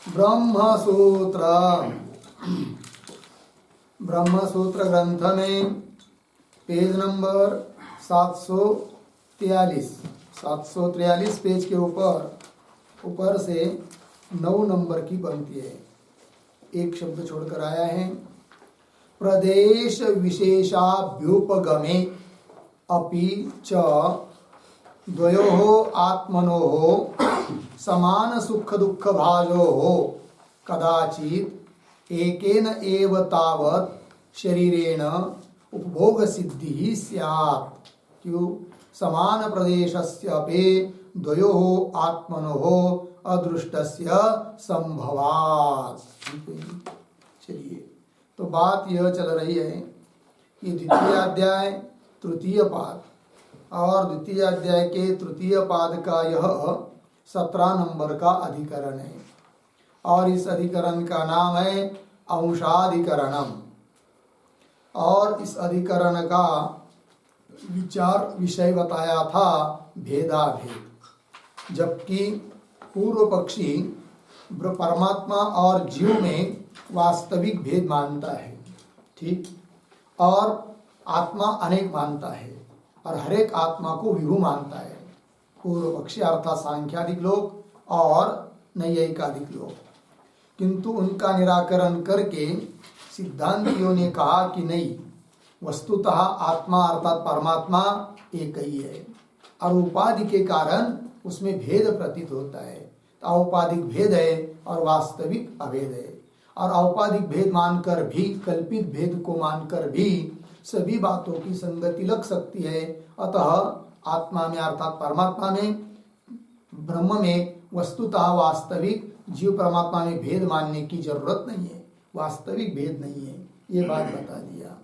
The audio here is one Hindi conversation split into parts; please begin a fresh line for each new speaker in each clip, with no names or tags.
ब्रह्मसूत्र ब्रह्मसूत्र ग्रंथ में पेज नंबर 743 पेज के ऊपर से 9 नंबर की पंक्ति है। एक शब्द छोड़कर आया है। प्रदेश विशेषाभ्युपगमे अपि च द्वयोः आत्मनोः समान सुख दुख भाजोः कदाचित् एकेन एव तावत् शरीरेण उपभोग सिद्धिः स्यात्। क्यों? समान प्रदेशस्यापि द्वयोः आत्मनोः अदृष्टस्य संभवात्। चलिए, तो बात यह चल रही है कि द्वितीय अध्याय तृतीय पाद और द्वितीय अध्याय के तृतीय पाद का यह 17 नंबर का अधिकरण है और इस अधिकरण का नाम है अंशाधिकरणम। और इस अधिकरण का विचार विषय बताया था भेदाभेद, जबकि पूर्व पक्षी परमात्मा और जीव में वास्तविक भेद मानता है, ठीक, और आत्मा अनेक मानता है और हर एक आत्मा को विभु मानता है। पूर्व पक्षी अर्थात सांख्यादिक लोग और नैयायिकादिक लोग। किंतु उनका निराकरण करके सिद्धांतियों ने कहा कि नहीं, वस्तुतः आत्मा अर्थात परमात्मा एक ही है और उपाधि के कारण उसमें भेद प्रतीत होता है। तो औपाधिक भेद है और वास्तविक अभेद है। और औपाधिक भेद मानकर भी, कल्पित भेद को मानकर भी सभी बातों की संगति लग सकती है। अतः आत्मा में अर्थात परमात्मा में, ब्रह्म में वस्तुतः वास्तविक जीव परमात्मा में भेद मानने की जरूरत नहीं है, वास्तविक भेद नहीं है, ये बात बता दिया।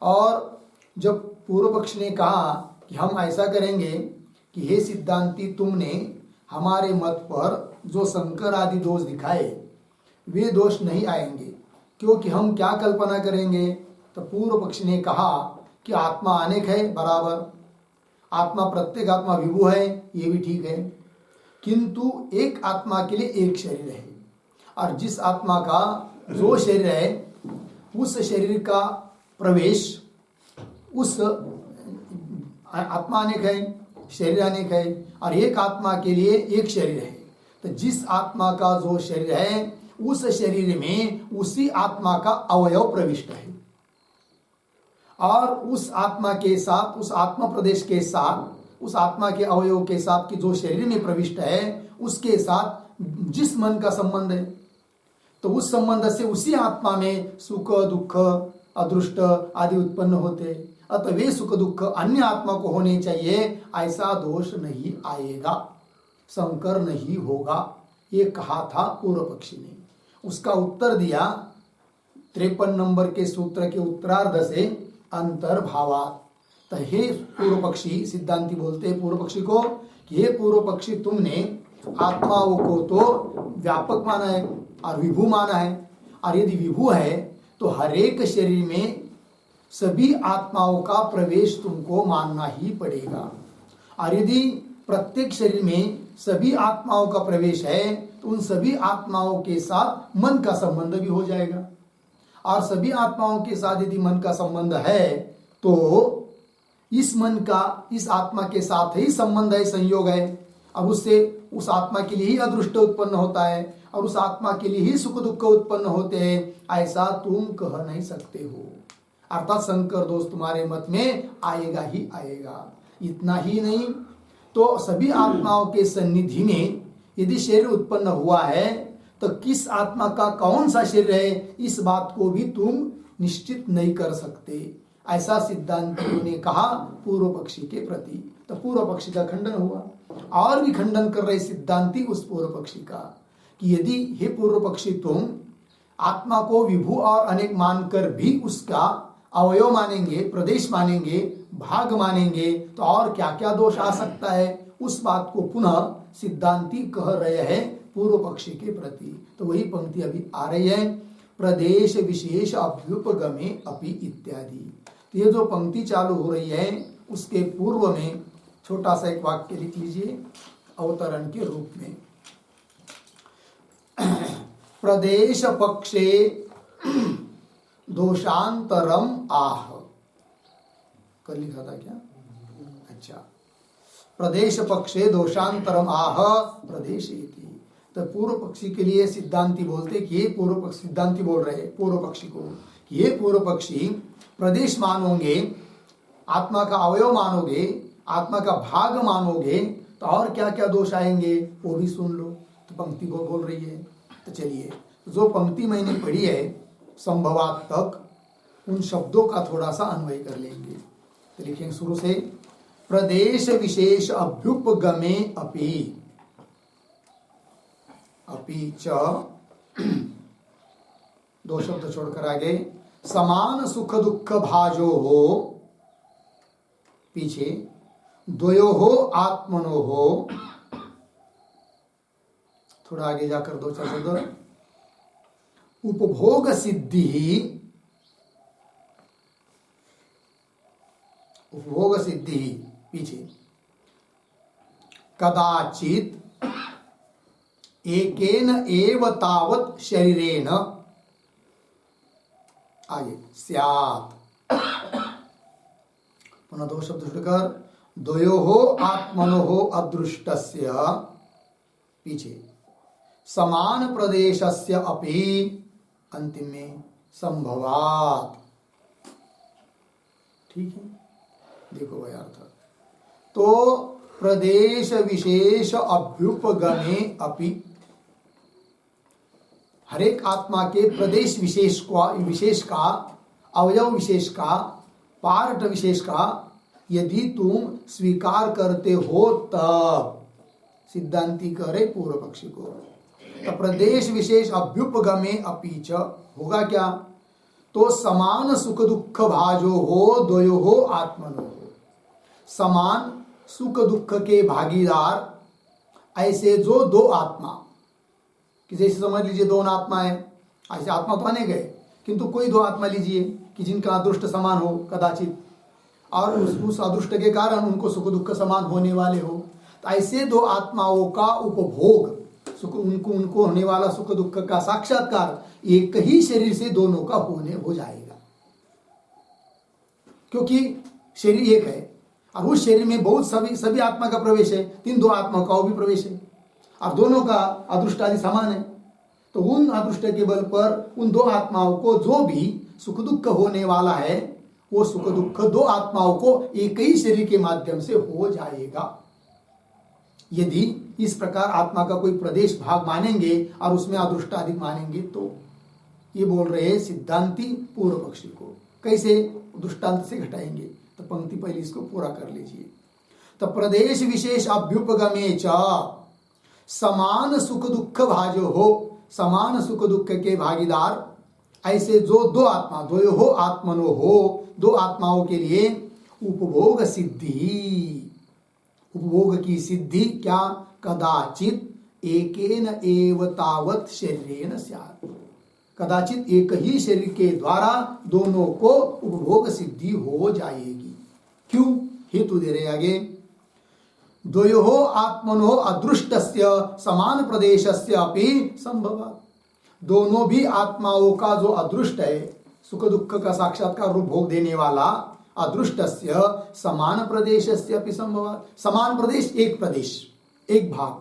और जब पूर्व पक्ष ने कहा कि हम ऐसा करेंगे कि हे सिद्धांती, तुमने हमारे मत पर जो संकर आदि दोष दिखाए वे दोष नहीं आएंगे, क्योंकि हम क्या कल्पना करेंगे। तो पूर्व पक्ष ने कहा कि आत्मा अनेक है, बराबर, आत्मा प्रत्येक आत्मा विभु है, ये भी ठीक है, किंतु एक आत्मा के लिए एक शरीर है और जिस आत्मा का जो शरीर है उस शरीर का प्रवेश, उस आत्मा अनेक है, शरीर अनेक है और एक आत्मा के लिए एक शरीर है। तो जिस आत्मा का जो शरीर है उस शरीर में उसी आत्मा का अवयव प्रविष्ट है और उस आत्मा के साथ, उस आत्मा प्रदेश के साथ, उस आत्मा के अवयव के साथ कि जो शरीर में प्रविष्ट है उसके साथ जिस मन का संबंध है, तो उस संबंध से उसी आत्मा में सुख दुख अदृष्ट आदि उत्पन्न होते। अतः वे सुख दुख अन्य आत्मा को होने चाहिए, ऐसा दोष नहीं आएगा, संकर नहीं होगा, ये कहा था पूर्व पक्षी ने। उसका उत्तर दिया 53 नंबर के सूत्र के उत्तरार्ध से अंतर्भावात्। तो हे पूर्व पक्षी, सिद्धांती बोलते हैं पूर्व पक्षी को कि हे पूर्व पक्षी, तुमने आत्माओं को तो व्यापक माना है और विभु माना है, और यदि विभु है तो हर एक शरीर में सभी आत्माओं का प्रवेश तुमको मानना ही पड़ेगा। और यदि प्रत्येक शरीर में सभी आत्माओं का प्रवेश है तो उन सभी आत्माओं के साथ मन का संबंध भी हो जाएगा। और सभी आत्माओं के साथ यदि मन का संबंध है तो इस मन का इस आत्मा के साथ ही संबंध है, संयोग है। अब उससे उस आत्मा के लिए ही अदृष्ट उत्पन्न होता है और उस आत्मा के लिए ही सुख दुख उत्पन्न होते हैं, ऐसा तुम कह नहीं सकते हो। अर्थात संकर दोष तुम्हारे मत में आएगा ही आएगा। इतना ही नहीं, तो सभी आत्माओं के सन्निधि में यदि शरीर उत्पन्न हुआ है तो किस आत्मा का कौन सा शरीर है, इस बात को भी तुम निश्चित नहीं कर सकते, ऐसा सिद्धांतियों ने कहा पूर्व पक्षी के प्रति। तो पूर्व पक्षी का खंडन हुआ। और भी खंडन कर रहे सिद्धांती उस पूर्व पक्षी का कि यदि हे पूर्व पक्षी, तुम आत्मा को विभु और अनेक मानकर भी उसका अवयव मानेंगे, प्रदेश मानेंगे, भाग मानेंगे, तो और क्या क्या दोष आ सकता है, उस बात को पुनः सिद्धांती कह रहे हैं पूर्व पक्षी के प्रति। तो वही पंक्ति अभी आ रही है, प्रदेश विशेष अभ्युपगमे अपि इत्यादि। तो ये जो पंक्ति चालू हो रही है उसके पूर्व में छोटा सा एक वाक्य लिख लीजिए अवतरण के रूप में। प्रदेश पक्षे दोषांतरम आह, कल लिखा था क्या? अच्छा, प्रदेश पक्षे दोषांतरम आह प्रदेश इति। तो पूर्व पक्षी के लिए सिद्धांती बोलते कि ये पूर्व पक्षी, सिद्धांती बोल रहे पूर्व पक्षी को, ये पूर्व पक्षी प्रदेश मानोगे, आत्मा का अवयव मानोगे, आत्मा का भाग मानोगे, तो और क्या क्या दोष आएंगे वो भी सुन लो। तो पंक्ति वो बोल रही है। तो चलिए, जो पंक्ति मैंने पढ़ी है संभवात तक, उन शब्दों का थोड़ा सा अन्वय कर लेंगे। तो लिखेंगे शुरू से, प्रदेश विशेष अभ्युपगमे अपि, अपि च, दो शब्द छोड़कर आगे, समान सुख दुख भाजो हो, पीछे द्वयो हो आत्मनो हो, थोड़ा आगे जाकर दो चार शब्द, उपभोग सिद्धि, उपभोग सिद्धि पीछे, कदाचित एकेन एव तावत् शरीरेण, आगे स्यात्, पुनः दो शब्द छोड़कर, द्वयोः आत्मनोः अदृष्टस्य, पीछे समान प्रदेशस्य अपि, अंतिम में संभवात्। ठीक है, देखो वह अर्थ। तो प्रदेश विशेष अभ्युपगमे अपि, हरेक आत्मा के प्रदेश विशेष का, अवयव विशेष का, पार्ट विशेष का यदि तुम स्वीकार करते हो तब, सिद्धांती करे पूर्व पक्षी को, तो प्रदेश विशेष अभ्युपगमे अपि च होगा क्या? तो समान सुख दुख भाजो हो द्वयो हो आत्मनो हो, समान सुख दुख के भागीदार ऐसे जो दो आत्मा, कि जैसे समझ लीजिए दोनों आत्मा है, ऐसे आत्मा तो अनेक है, किंतु कोई दो आत्मा लीजिए कि जिनका अदृष्ट समान हो कदाचित, और उस अदृष्ट के कारण उनको सुख दुख समान होने वाले हो, तो ऐसे दो आत्माओं का उपभोग, सुख उनको होने वाला सुख दुख का साक्षात्कार एक ही शरीर से दोनों का हो जाएगा, क्योंकि शरीर एक है और उस शरीर में बहुत सभी आत्मा का प्रवेश है, तीन दो आत्मा का भी प्रवेश है, और दोनों का अदृष्ट आदि समान है। तो उन अदृष्ट के बल पर उन दो आत्माओं को जो भी सुख दुख होने वाला है, वो सुख दुख दो आत्माओं को एक ही शरीर के माध्यम से हो जाएगा। यदि इस प्रकार आत्मा का कोई प्रदेश भाग मानेंगे और उसमें अदृष्ट आदि मानेंगे, तो ये बोल रहे हैं सिद्धांती पूर्व पक्षी को। कैसे? दृष्टांत से घटाएंगे। तो पंक्ति पहले इसको पूरा कर लीजिए। तो प्रदेश विशेष अभ्युपगमे च समान सुख दुख भाजो हो, समान सुख दुख के भागीदार ऐसे जो दो आत्मा, द्वयो हो आत्मनो हो, दो आत्माओं के लिए उपभोग सिद्धि, उपभोग की सिद्धि क्या? कदाचित एकेन एव तावत् शरीरेण स्यात्, कदाचित एक ही शरीर के द्वारा दोनों को उपभोग सिद्धि हो जाएगी। क्यों? हेतु दे रहे आगे, द्वयोः आत्मनोः अदृष्टस्य समान प्रदेशस्य अपि संभवात्, दोनों भी आत्माओं का जो अदृष्ट है, सुख दुख का साक्षात्कार रूप भोग देने वाला अदृष्टस्य समान प्रदेशस्य अपि संभवात्, समान प्रदेश एक प्रदेश, एक भाग,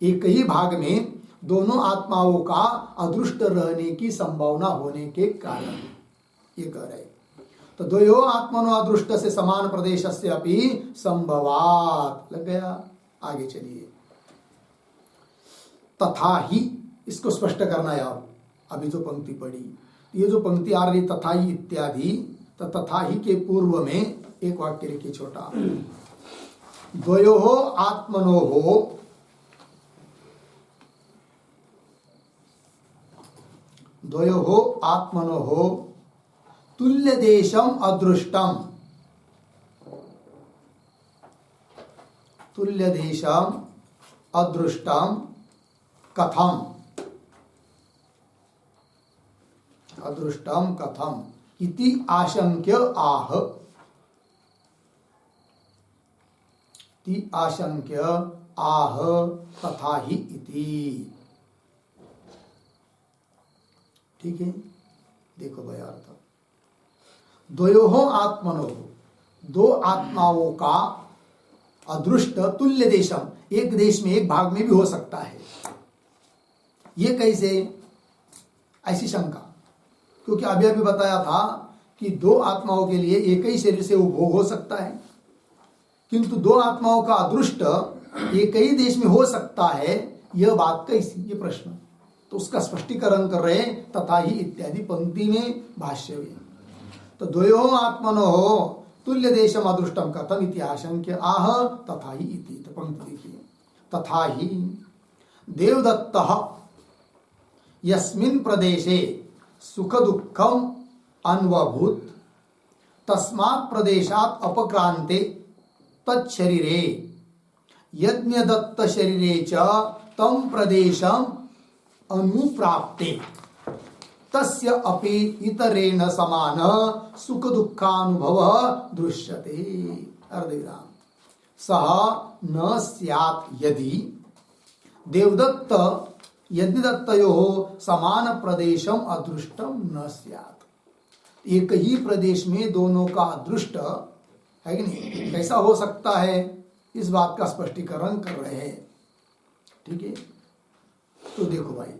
एक ही भाग में दोनों आत्माओं का अदृष्ट रहने की संभावना होने के कारण ये कह रहे। तो द्वयो आत्मनो अदृष्ट से समान प्रदेशस्य अपि संभवात्, लग गया। आगे चलिए, तथा ही, इसको स्पष्ट करना है। अब अभी जो पंक्ति पढ़ी, ये जो पंक्ति आ रही तथा ही इत्यादि, तो तथा ही के पूर्व में एक वाक्य लिखिए छोटा, द्वयोः आत्मनोः द्वयोः आत्मनोः तुल्य देशम अदृष्टम, तुल्य देशम अदृष्टम कथम, अदृष्टम कथम इति आशंक्य आह, इति आशंक्य आह तथा ही इति। ठीक है, देखो भाई अर्थ, द्वयोः आत्मनो, दो आत्माओं का अदृष्ट तुल्य देशम, एक देश में एक भाग में भी हो सकता है। ये कैसे? ऐसी शंका, क्योंकि अभी अभी बताया था कि दो आत्माओं के लिए एक ही शरीर से उपभोग हो सकता है, किंतु दो आत्माओं का अदृष्ट एक ही देश में हो सकता है, यह बात कैसी? ये प्रश्न, तो उसका स्पष्टीकरण कर रहे तथा ही इत्यादि पंक्ति में भाष्य में। तो द्वयोः आत्मनोः तुल्य देशम अदृष्टम कथम इति आशंक्य आह तथा ही इति। तो पंक्ति देखिए, तथा ही देवदत्तः यस्मिन् प्रदेशे सुख दुःखम अन्वभूत तस्मात् प्रदेशात् अपक्रांते तच्छरीरे यज्ञदत्त शरीरे च तम प्रदेशम अनुप्राप्ते तस्य अपि इतरेण समान सुख दुःखानुभव दृश्यते। अर्धविराम, सह न स्यात् यदि देवदत्त यज्ञदत्तयोः समान प्रदेशम अदृष्टम न स्यात्। एक ही प्रदेश में दोनों का अदृष्ट है कि नहीं, कैसा हो सकता है? इस बात का स्पष्टीकरण कर रहे हैं। ठीक है, तो देखो भाई,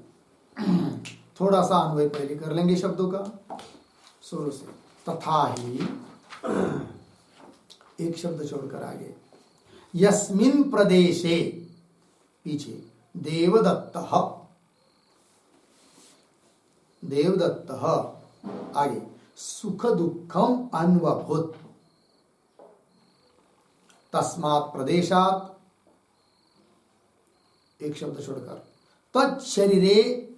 थोड़ा सा अन्वय पहले कर लेंगे शब्दों का शुरू से। तथा ही, एक शब्द छोड़कर आगे, यस्मिन् प्रदेशे, पीछे देवदत्तः, देवदत्तः, आगे सुख दुःखम अन्वभूत तस्मात् प्रदेशात्, एक शब्द छोड़कर, तच्छरीरे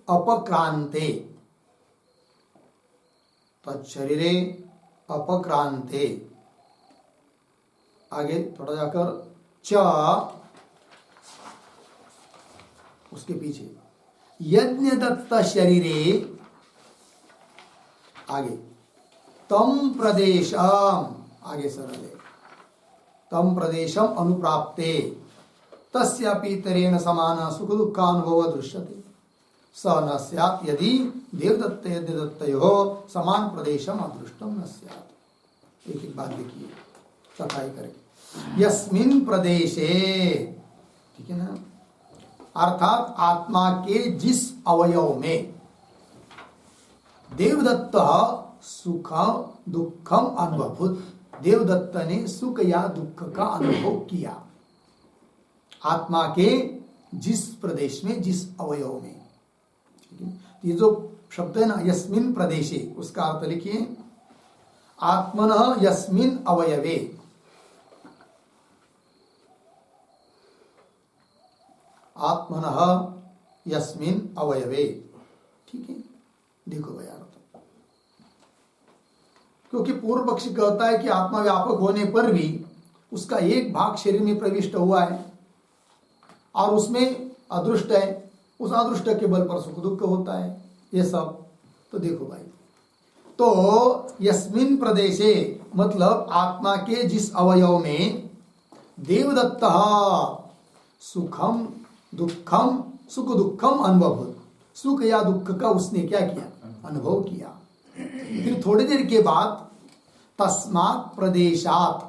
अपक्रांते, तच्छरीरे अपक्रांते, आगे थोड़ा जाकर च, उसके पीछे यज्ञदत्त शरीरे, आगे तम प्रदेशम, आगे सरल है, तम प्रदेशम अनुप्राप्ते तस्यापि इतरेण समान सुख दुःखानुभव दृश्यते। स न स्यात् यदि देवदत्त यज्ञदत्तयोः समान प्रदेशम अदृष्टम न स्यात्। एक एक बात देखिए, सफाई करके, यस्मिन् प्रदेशे, ठीक है ना, अर्थात आत्मा के जिस अवयव में देवदत्त सुख दुःखम अनुभूत, देवदत्त ने सुख या दुख का अनुभव किया, आत्मा के जिस प्रदेश में, जिस अवयव में। ये जो शब्द है ना यस्मिन् प्रदेशे, उसका अर्थ लिखिए आत्मनः यस्मिन् अवयवे, आत्मनः यस्मिन् अवयवे। ठीक है, देखो भाई अर्थ, क्योंकि पूर्व पक्षी कहता है कि आत्मा व्यापक होने पर भी उसका एक भाग शरीर में प्रविष्ट हुआ है और उसमें अदृष्ट है, उस अदृष्ट के बल पर सुख दुख होता है, ये सब। तो देखो भाई, तो यस्मिन् प्रदेशे मतलब आत्मा के जिस अवयव में देवदत्त सुखम दुखम, सुख दुखम अनुभव, सुख या दुख का उसने क्या किया? अनुभव किया। फिर थोड़ी देर के बाद तस्मात् प्रदेशात्,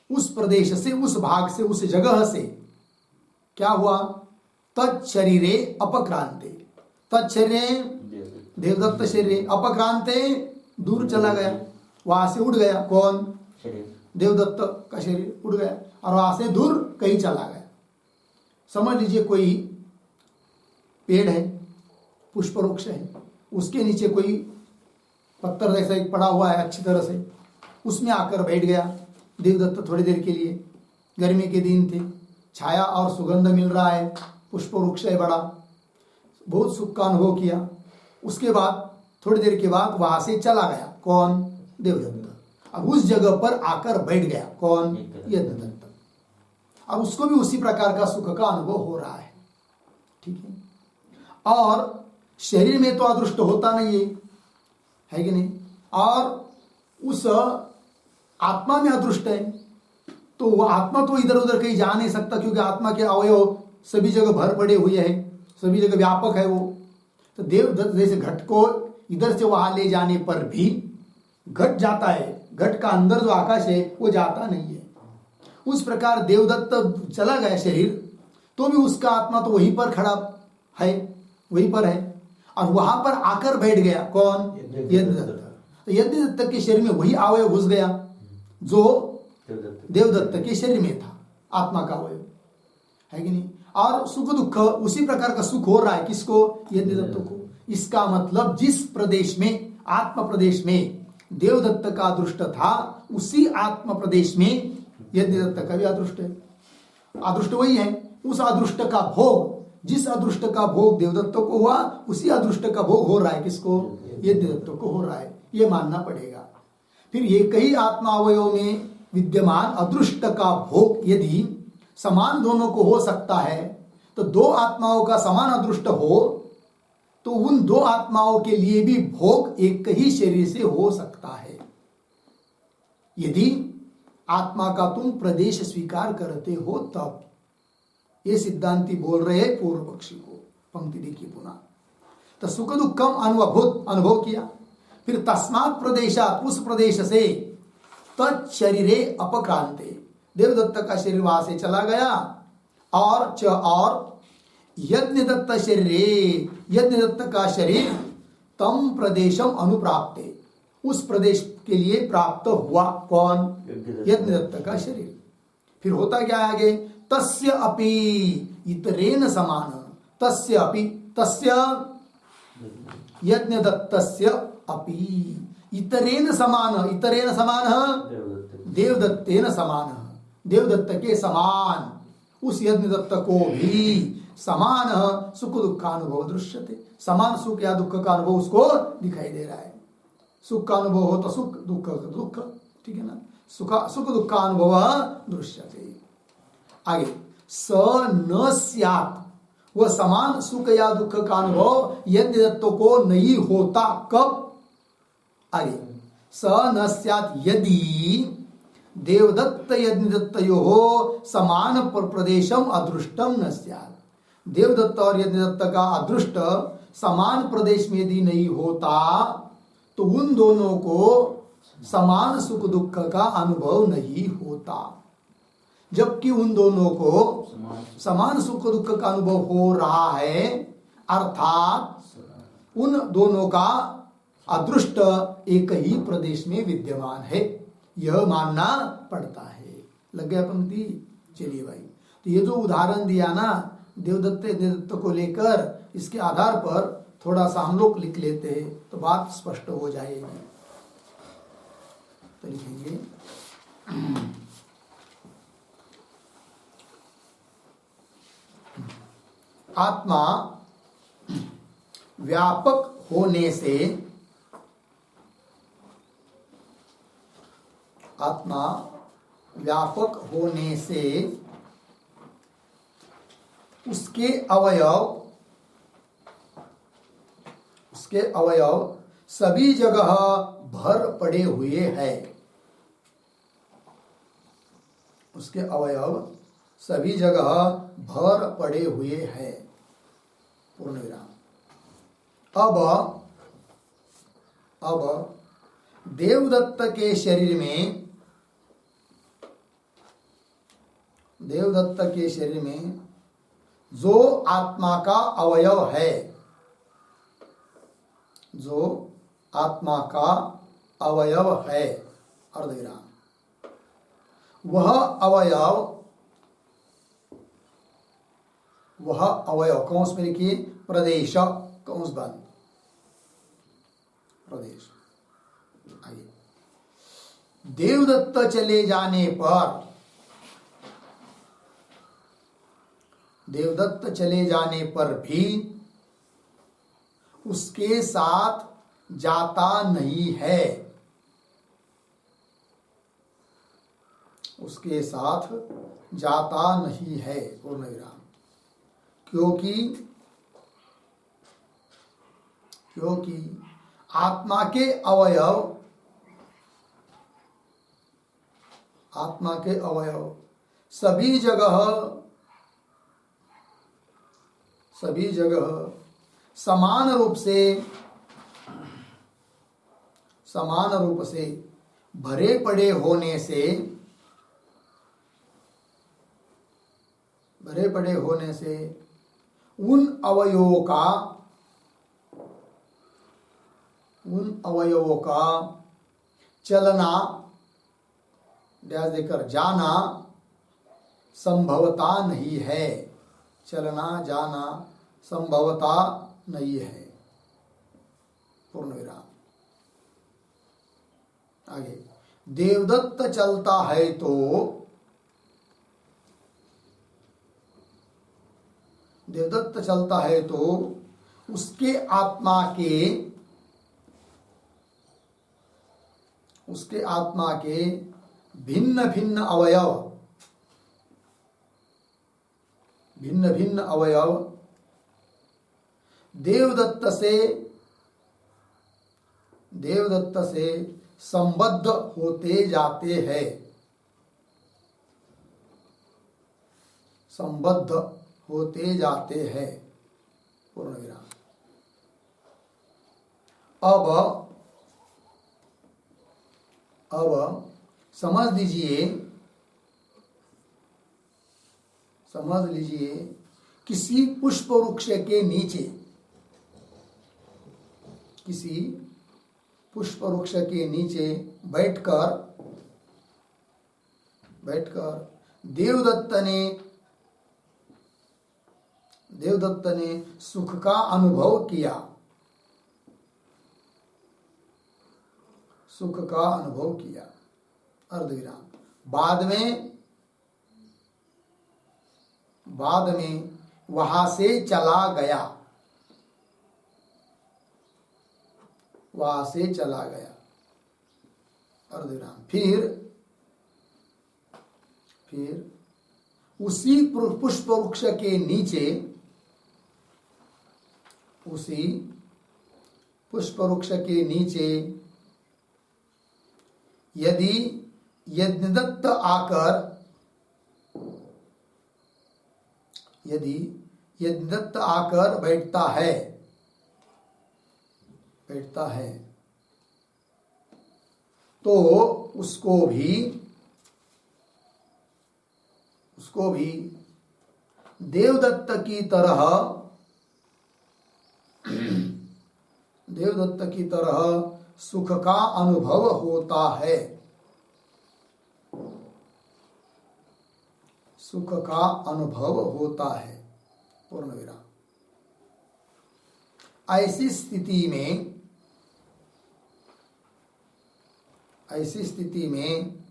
उस प्रदेश से, उस भाग से, उस जगह से क्या हुआ? तच्छरीरे अपक्रांते, तच्छरीरे देवदत्त शरीर, अपक्रांते दूर चला गया, वहां से उड़ गया। कौन? देवदत्त का शरीर उड़ गया और वहां से दूर कहीं चला गया। समझ लीजिए कोई पेड़ है, पुष्प वृक्ष है, उसके नीचे कोई पत्थर जैसा एक पड़ा हुआ है अच्छी तरह से, उसमें आकर बैठ गया देवदत्त थोड़ी देर के लिए। गर्मी के दिन थे, छाया और सुगंध मिल रहा है, पुष्प वृक्ष है बड़ा, बहुत सुख का अनुभव किया। उसके बाद थोड़ी देर के बाद वहां से चला गया। कौन? देवदत्त। अब उस जगह पर आकर बैठ गया। कौन? यज्ञदत्त। और उसको भी उसी प्रकार का सुख का अनुभव हो रहा है। ठीक है, और शरीर में तो अदृष्ट होता नहीं है कि नहीं, और उस आत्मा में अदृष्ट है, तो वो आत्मा तो इधर उधर कहीं जा नहीं सकता, क्योंकि आत्मा के अवयव सभी जगह भर पड़े हुए हैं, सभी जगह व्यापक है वो। तो देवदत्त जैसे घट को इधर से वहां ले जाने पर भी घट जाता है, घट का अंदर जो आकाश है वो जाता नहीं है। उस प्रकार देवदत्त चला गया शरीर, तो भी उसका आत्मा तो वहीं पर खड़ा है, वहीं पर है, और वहां पर आकर बैठ गया। कौन? यज्ञदत्त। तो यज्ञदत्त के शरीर में वही अवयव घुस गया जो देवदत्त के शरीर में था, आत्मा का अवयव, है कि नहीं? और सुख दुख उसी प्रकार का सुख हो रहा है किसको? यज्ञदत्त को। इसका मतलब जिस प्रदेश में, आत्म प्रदेश में देवदत्त का अदृष्ट था, उसी आत्म प्रदेश में यज्ञदत्त का भी अदृष्ट है। अदृष्ट वही है। उस अदृष्ट का भोग, जिस अदृष्ट का भोग देवदत्त को हुआ, उसी अदृष्ट का भोग हो रहा है किसको? यज्ञदत्त को हो रहा है, ये मानना पड़ेगा। फिर एक ही आत्मा अवयव में विद्यमान अदृष्ट का भोग यदि समान दोनों को हो सकता है, तो दो आत्माओं का समान अदृष्ट हो, तो उन दो आत्माओं के लिए भी भोग एक ही शरीर से हो सकता है, यदि आत्मा का तुम प्रदेश स्वीकार करते हो तब। ये सिद्धांती बोल रहे हैं पूर्व पक्षी को। पंक्ति देखिए पुनः। तो सुख दुखम अनुभव किया, फिर तस्मात् प्रदेशात, उस प्रदेश से, तत्शरीरे अपक्रांते, देवदत्त का शरीर वहां से चला गया, और यज्ञदत्त शरीरे, यज्ञदत्त का शरीर तम प्रदेशम अनुप्राप्ते, उस प्रदेश के लिए प्राप्त हुआ। कौन? यज्ञदत्त का शरीर। फिर होता क्या आगे? तस्य अपि इतरेण समान, तस्य अपि, तस्य यज्ञदत्तस्य अपि इतरेण समान, इतरेण समान देवदत्तेन समान, देवदत्त के समान उस यज्ञदत्त को भी समान सुख दुखानुभव दृश्यते, समान सुख या दुख का अनुभव उसको दिखाई दे रहा है। सुख का अनुभव हो तो सुख, दुख का दुख, ठीक है ना? सुख दुख का अनुभव दृश्यते। आगे, स न स्यात्, वह समान सुख या दुख का अनुभव यज्ञदत्त को नहीं होता। कब? आगे, स न स्यात् यदि देवदत्त यज्ञदत्तयोः समान प्रदेशम अदृष्टम न स्यात्, देवदत्त और यज्ञदत्त का अदृष्ट समान प्रदेश में यदि नहीं होता, तो उन दोनों को समान सुख दुख का अनुभव नहीं होता। जबकि उन दोनों को समान सुख दुख का अनुभव हो रहा है, अर्थात उन दोनों का अदृष्ट एक ही प्रदेश में विद्यमान है, यह मानना पड़ता है। लग गया पंक्ति? चलिए भाई, तो ये जो उदाहरण दिया ना देवदत्त यज्ञदत्त को लेकर, इसके आधार पर थोड़ा सा हम लोग लिख लेते हैं तो बात स्पष्ट हो जाएगी। तो लिखेंगे, आत्मा व्यापक होने से, आत्मा व्यापक होने से उसके अवयव सभी जगह भर पड़े हुए हैं, उसके अवयव सभी जगह भर पड़े हुए हैं। पूर्ण विराम। अब देवदत्त के शरीर में, देवदत्त के शरीर में जो आत्मा का अवयव है, जो आत्मा का अवयव है, अर्धविराम, वह अवयव कौंस में लिखिए प्रदेश, कौंस बंद, प्रदेश। आइए, देवदत्त चले जाने पर, देवदत्त चले जाने पर भी उसके साथ जाता नहीं है, उसके साथ जाता नहीं है। पूर्ण विराम। क्योंकि आत्मा के अवयव सभी जगह समान रूप से भरे पड़े होने से उन अवयवों का चलना डैश देकर जाना संभवता नहीं है। चलना जाना संभवता नहीं है। पूर्ण विराम। आगे, देवदत्त चलता है तो उसके आत्मा के भिन्न भिन्न अवयव देवदत्त से संबद्ध होते जाते हैं। पूर्ण विराम। अब समझ लीजिए किसी पुष्प वृक्ष के नीचे बैठकर देवदत्त ने सुख का अनुभव किया। अर्धविराम। बाद में वहां से चला गया। अर्धविराम। फिर उसी पुष्प वृक्ष के नीचे यदि यज्ञदत्त आकर बैठता है तो उसको भी देवदत्त की तरह सुख का अनुभव होता है। पूर्ण विराम। ऐसी स्थिति में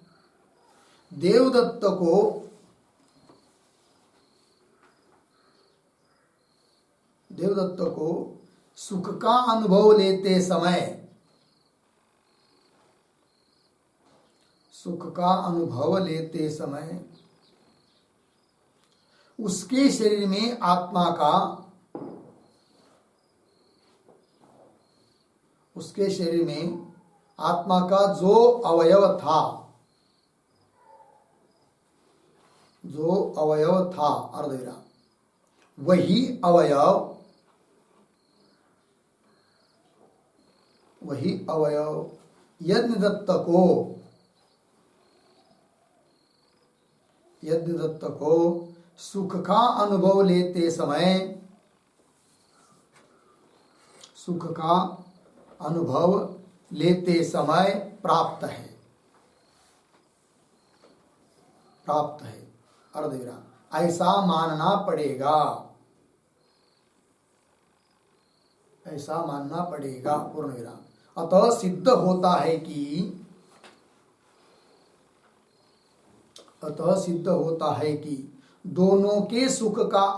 देवदत्त को सुख का अनुभव लेते समय उसके शरीर में आत्मा का जो अवयव था अर्धविराम, वही अवयव यज्ञदत्त को सुख का अनुभव लेते समय प्राप्त है। अर्धविराम। ऐसा मानना पड़ेगा। पूर्ण विराम। अतः सिद्ध होता है कि दोनों के सुख का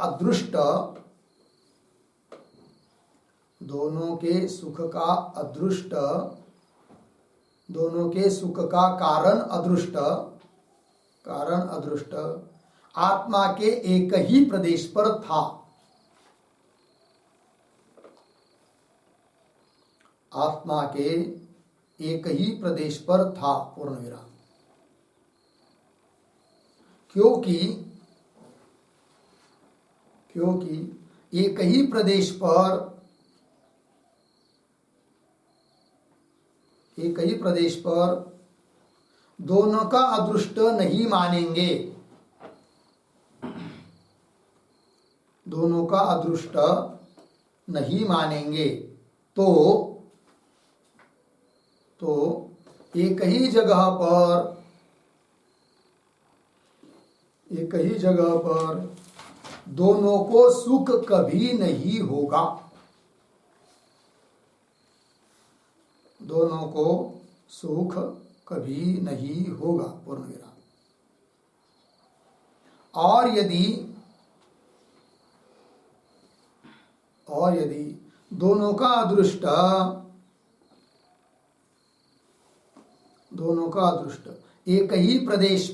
कारण अदृष्ट आत्मा के एक ही प्रदेश पर था। पूर्ण विराम। क्योंकि एक ही प्रदेश पर एक ही प्रदेश पर दोनों का अदृष्ट नहीं मानेंगे, दोनों का अदृष्ट नहीं मानेंगे तो एक ही जगह पर दोनों को सुख कभी नहीं होगा, दोनों को सुख कभी नहीं होगा। पूर्ण विराम। और यदि दोनों का अदृष्ट एक ही प्रदेश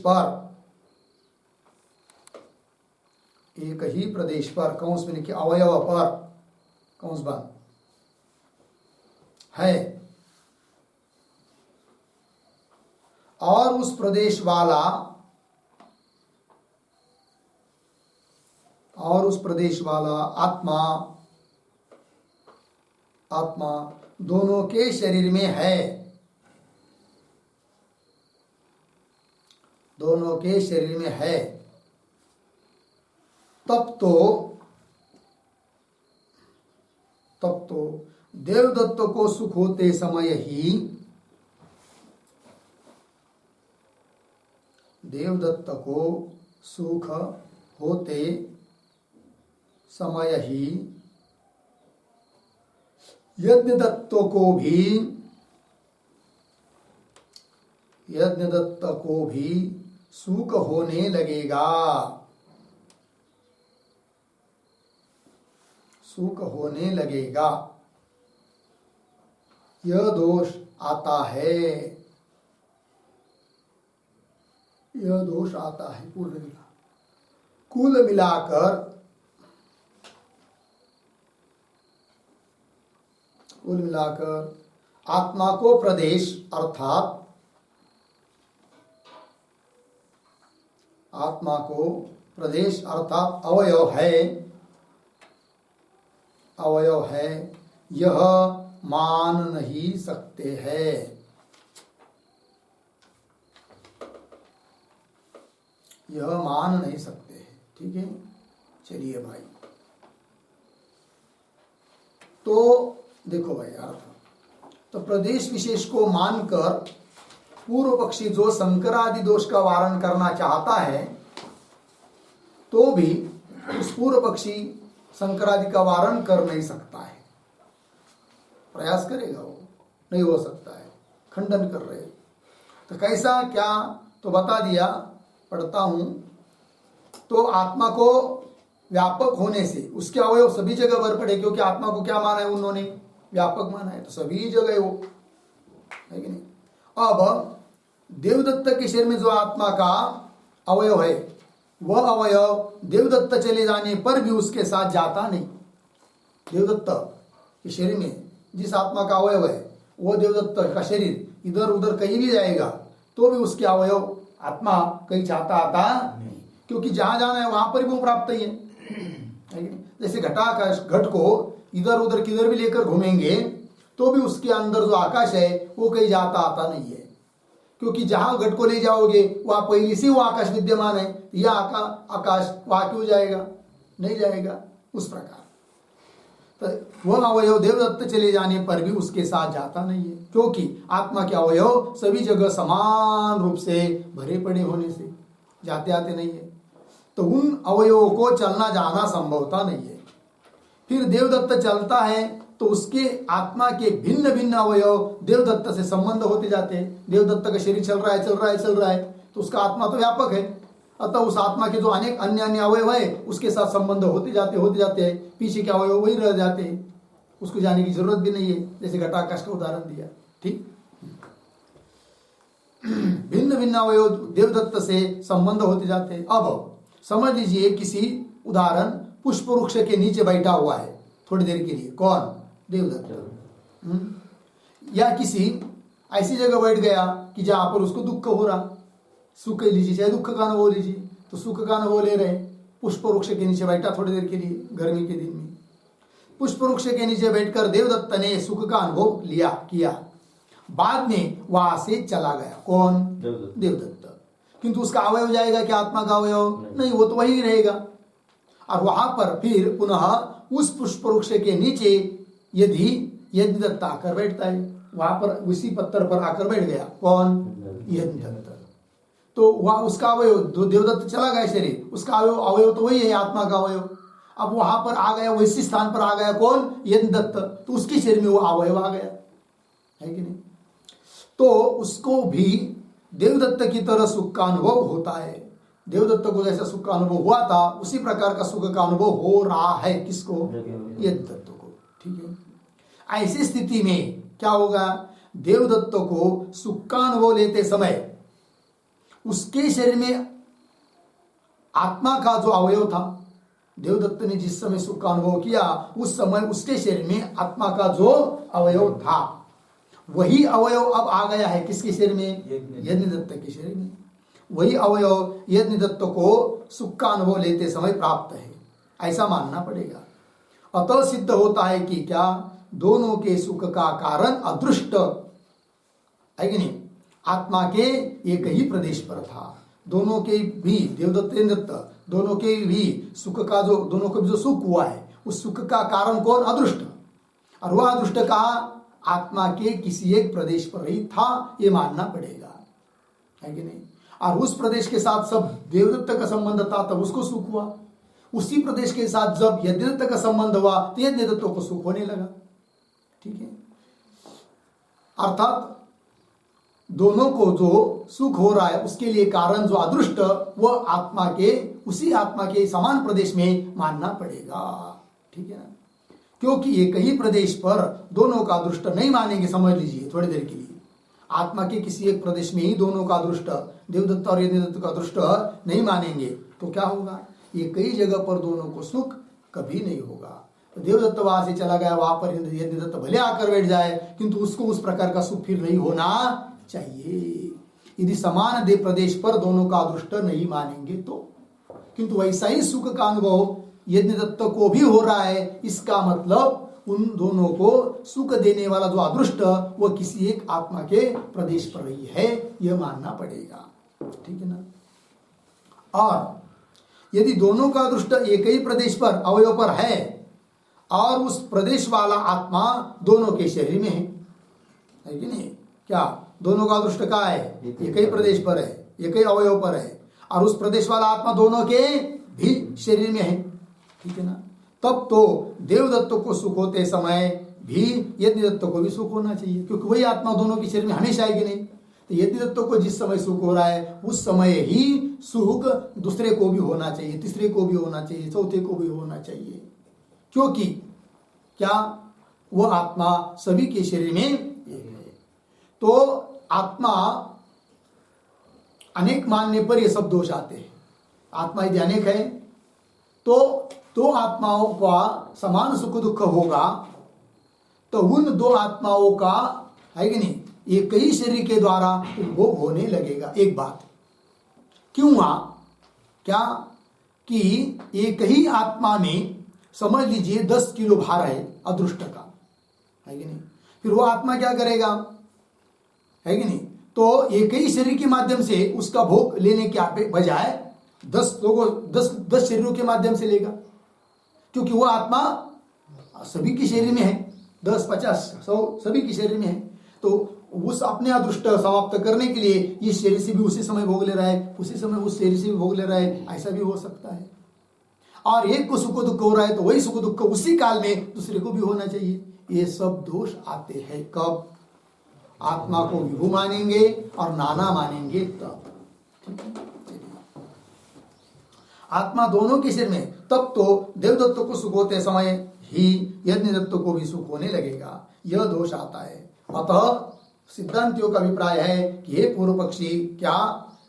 पर कंस में लिखे अवयव पर कंस बंद है और उस प्रदेश वाला आत्मा दोनों के शरीर में है, दोनों के शरीर में है, तब तो देवदत्त को सुख होते समय ही यज्ञदत्त को भी सुख होने लगेगा, यह दोष आता है, पूर्ण विराम। कुल मिलाकर आत्मा को प्रदेश अर्थात अवयव है, यह मान नहीं सकते हैं, ठीक है। चलिए भाई, तो देखो भाई यार, तो प्रदेश विशेष को मानकर पूर्व पक्षी जो शंकरादि दोष का वारण करना चाहता है तो भी उस पूर्व पक्षी शंकरादि का वारण कर नहीं सकता है, प्रयास करेगा वो नहीं हो सकता है, खंडन कर रहे। तो कैसा क्या तो बता दिया, पढ़ता हूं। तो आत्मा को व्यापक होने से उसके अवयव सभी जगह भर पड़े, क्योंकि आत्मा को क्या माना है उन्होंने, व्यापक माना है, तो सभी जगह वो है कि नहीं। अब देवदत्त के शरीर में जो आत्मा का अवयव है वह अवयव देवदत्त चले जाने पर भी उसके साथ जाता नहीं। देवदत्त के शरीर में जिस आत्मा का अवयव है वह देवदत्त का शरीर इधर उधर कहीं भी जाएगा तो भी उसके अवयव आत्मा कहीं चाहता आता नहीं, क्योंकि जहां जाना है वहां पर भी वो प्राप्त ही है। जैसे घटाकाश, घट को इधर उधर किधर भी लेकर घूमेंगे तो भी उसके अंदर जो आकाश है वो कहीं जाता आता नहीं है, क्योंकि जहां घट को ले जाओगे वहां पहले से वो आकाश विद्यमान है, यह आकाश वहां क्यों जाएगा, नहीं जाएगा। उस प्रकार तो वह अवयव देवदत्त चले जाने पर भी उसके साथ जाता नहीं है, क्योंकि आत्मा के अवयव सभी जगह समान रूप से भरे पड़े होने से जाते आते नहीं है। तो उन अवयवों को चलना जाना संभवता नहीं है। फिर देवदत्त चलता है तो उसके आत्मा के भिन्न भिन्न अवयव देवदत्त से संबंध होते जाते हैं। देवदत्त का शरीर चल रहा है तो उसका आत्मा तो व्यापक है, अतः उस आत्मा के जो अनेक अन्य अन्य अवयव है उसके साथ संबंध होते जाते हैं। पीछे के अवयव वही रह जाते हैं, उसको जाने की जरूरत भी नहीं है, जैसे घटाकाश का उदाहरण दिया। ठीक, भिन्न भिन्न अवयव देवदत्त से संबंध होते जाते हैं। अब समझ लीजिए किसी उदाहरण पुष्प वृक्ष के नीचे बैठा हुआ है थोड़ी देर के लिए, कौन, देवदत्त, या किसी ऐसी जगह बैठ गया कि जहां पर उसको दुख हो रहा, सुख लीजिए चाहे दुख का अनुभव लीजिए, तो सुख का अनुभव ले रहे, पुष्प वृक्ष के नीचे बैठा थोड़ी देर के लिए, गर्मी के दिन में पुष्प वृक्ष के नीचे बैठकर देवदत्त ने सुख का अनुभव किया। बाद में वहां से चला गया। कौन? देवदत्त। किंतु उसका अवयव जाएगा क्या? आत्मा का अवयव नहीं, वो तो वही रहेगा। और वहां पर फिर पुनः उस पुष्प वृक्ष के नीचे यदि यज्ञदत्त आकर बैठता है, वहां पर उसी पत्थर पर आकर बैठ गया। कौन? यज्ञदत्त। तो वह उसका अवयव, देवदत्त चला गया शरीर, उसका अवयव तो वही है, आत्मा का अवयव। अब वहां पर आ गया, वैसी स्थान पर आ गया। कौन? यज्ञदत्त। तो उसके शरीर में वो अवयव आ गया, है कि नहीं? तो उसको भी देवदत्त की तरह सुख का अनुभव होता है। देवदत्त को जैसा सुख का अनुभव हुआ था उसी प्रकार का सुख का अनुभव हो रहा है। किसको? यज्ञदत्त को। ठीक है। ऐसी स्थिति में क्या होगा? देवदत्त को सुख का अनुभव लेते समय उसके शरीर में आत्मा का जो अवयव था, देवदत्त ने जिस समय सुख का अनुभव किया उस समय उसके शरीर में आत्मा का जो अवयव था वही अवयव अब आ गया है किसके शरीर में? यज्ञदत्त के शरीर में। वही अवयव यज्ञदत्त को सुख का अनुभव लेते समय प्राप्त है, ऐसा मानना पड़ेगा। अतः सिद्ध होता है कि क्या दोनों के सुख का कारण अदृष्ट है कि नहीं? आत्मा के एक ही प्रदेश पर था। दोनों के भी देवदत्त दोनों के भी सुख का जो, दोनों को भी जो सुख हुआ है उस सुख का कारण कौन? अदृष्ट। और वह अदृष्ट का आत्मा के किसी एक प्रदेश पर ही था, ये मानना पड़ेगा, है कि नहीं? और उस प्रदेश के साथ सब देवदत्त का संबंध था तब उसको सुख हुआ। उसी प्रदेश के साथ जब यज्ञदत्त का संबंध हुआ तो यज्ञदत्त को सुख होने लगा। ठीक है। अर्थात दोनों को जो सुख हो रहा है उसके लिए कारण जो अदृष्ट वह आत्मा के, उसी आत्मा के समान प्रदेश में मानना पड़ेगा। ठीक है ना? क्योंकि एक ही प्रदेश पर दोनों का अदृष्ट नहीं मानेंगे। समझ लीजिए थोड़ी देर के लिए, आत्मा के किसी एक प्रदेश में ही दोनों का अदृष्ट, देवदत्त और यज्ञदत्त का अदृष्ट नहीं मानेंगे तो क्या होगा? ये कई जगह पर दोनों को सुख कभी नहीं होगा। तो देवदत्त वहां से चला गया, वहां पर यज्ञदत्त भले आकर बैठ जाए किंतु उसको उस प्रकार का सुख फिर नहीं होना चाहिए। यदि समान देव प्रदेश पर दोनों का अदृष्ट नहीं मानेंगे तो, किंतु वैसा ही सुख का अनुभव यज्ञदत्त को भी हो रहा है। इसका मतलब उन दोनों को सुख देने वाला जो अदृष्ट वो किसी एक आत्मा के प्रदेश पर रही है, यह मानना पड़ेगा। ठीक है ना? और यदि दोनों का अदृष्ट एक ही प्रदेश पर अवयव पर है और उस प्रदेश वाला आत्मा दोनों के शरीर में है कि नहीं? क्या दोनों का अदृष्ट कहाँ है? एक ही प्रदेश पर है, एक ही अवयव पर है, और उस प्रदेश वाला आत्मा दोनों के भी शरीर में है। ठीक है ना? तब तो देवदत्त को सुख होते समय भी यज्ञदत्त को भी सुख होना चाहिए, क्योंकि वही आत्मा दोनों के शरीर में हमेशा आएगी नहीं। तो यज्ञदत्त को जिस समय सुख हो रहा है उस समय ही सुख दूसरे को भी होना चाहिए, तीसरे को भी होना चाहिए, चौथे को भी होना चाहिए, क्योंकि क्या वह आत्मा सभी के शरीर में एक है। तो आत्मा अनेक मानने पर ये सब दोष आते हैं। आत्मा यदि अनेक है तो आत्माओं का समान सुख दुख होगा, तो उन दो आत्माओं का, है कि नहीं, एक ही शरीर के द्वारा उपभोग होने लगेगा। एक बात क्यों हुआ? क्या कि एक ही आत्मा में समझ लीजिए 10 किलो भार है अदृष्ट का, है कि नहीं? फिर वो आत्मा क्या करेगा, है कि नहीं? तो एक ही शरीर के माध्यम से उसका भोग लेने के बजाय 10 शरीरों के माध्यम से लेगा, क्योंकि वो आत्मा सभी के शरीर में है, 10, 50, 100 सभी के शरीर में है। तो उस अपने अदृष्ट समाप्त करने के लिए इस शरीर से भी उसी समय भोग ले रहा है, उसी समय उस शरीर से भी भोग ले रहा है, ऐसा भी हो सकता है। और एक को सुख दुख हो रहा है तो वही सुख दुख उसी काल में दूसरे को भी होना चाहिए। ये सब दोष आते हैं कब? आत्मा को विभु मानेंगे और नाना मानेंगे तब। आत्मा दोनों के शरीर में, तब तो देवदत्त को सुख होते समय ही यज्ञदत्त को भी सुख होने लगेगा, यह दोष आता है। अतः सिद्धांतियों का अभिप्राय है कि हे पूर्व पक्षी, क्या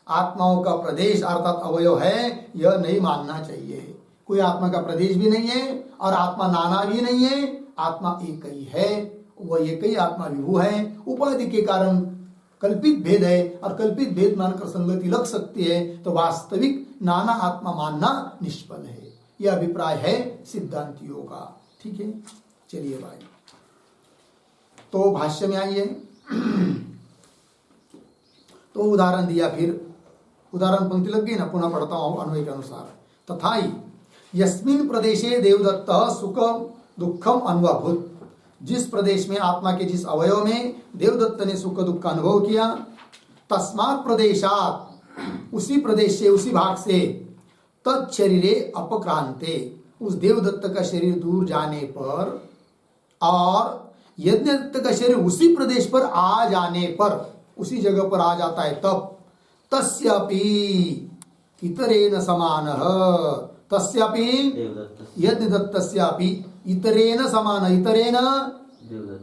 आत्माओं का प्रदेश अर्थात अवयव है, यह नहीं मानना चाहिए। कोई आत्मा का प्रदेश भी नहीं है और आत्मा नाना भी नहीं है, आत्मा एक ही है, वह एक ही आत्मा विभु है। उपाधि के कारण कल्पित भेद है और कल्पित भेद मानकर संगति लग सकती है, तो वास्तविक नाना आत्मा मानना निष्फल है। यह अभिप्राय है सिद्धांतियों का। ठीक है, चलिए भाई, तो भाष्य में आइए। तो उदाहरण दिया, फिर उदाहरण पंक्ति लग गई ना, पुनः पढ़ता हूं अन्वय के अनुसार। तथाई यस्मिन् प्रदेशे देवदत्त सुख दुखम अनुभूत, जिस प्रदेश में आत्मा के जिस अवयव में देवदत्त ने सुख दुख का अनुभव किया, तस्मात् प्रदेशात, उसी प्रदेश से, उसी भाग से, तत्शरीरे अपक्रांते, उस देवदत्त का शरीर दूर जाने पर, और यज्ञदत्त का शरीर उसी प्रदेश पर आ जाने पर, उसी जगह पर आ जाता है तब, तस्यापि इतरेण समानः, तस्यापि यज्ञदत्तस्यापि इतरेण समान, इतरेण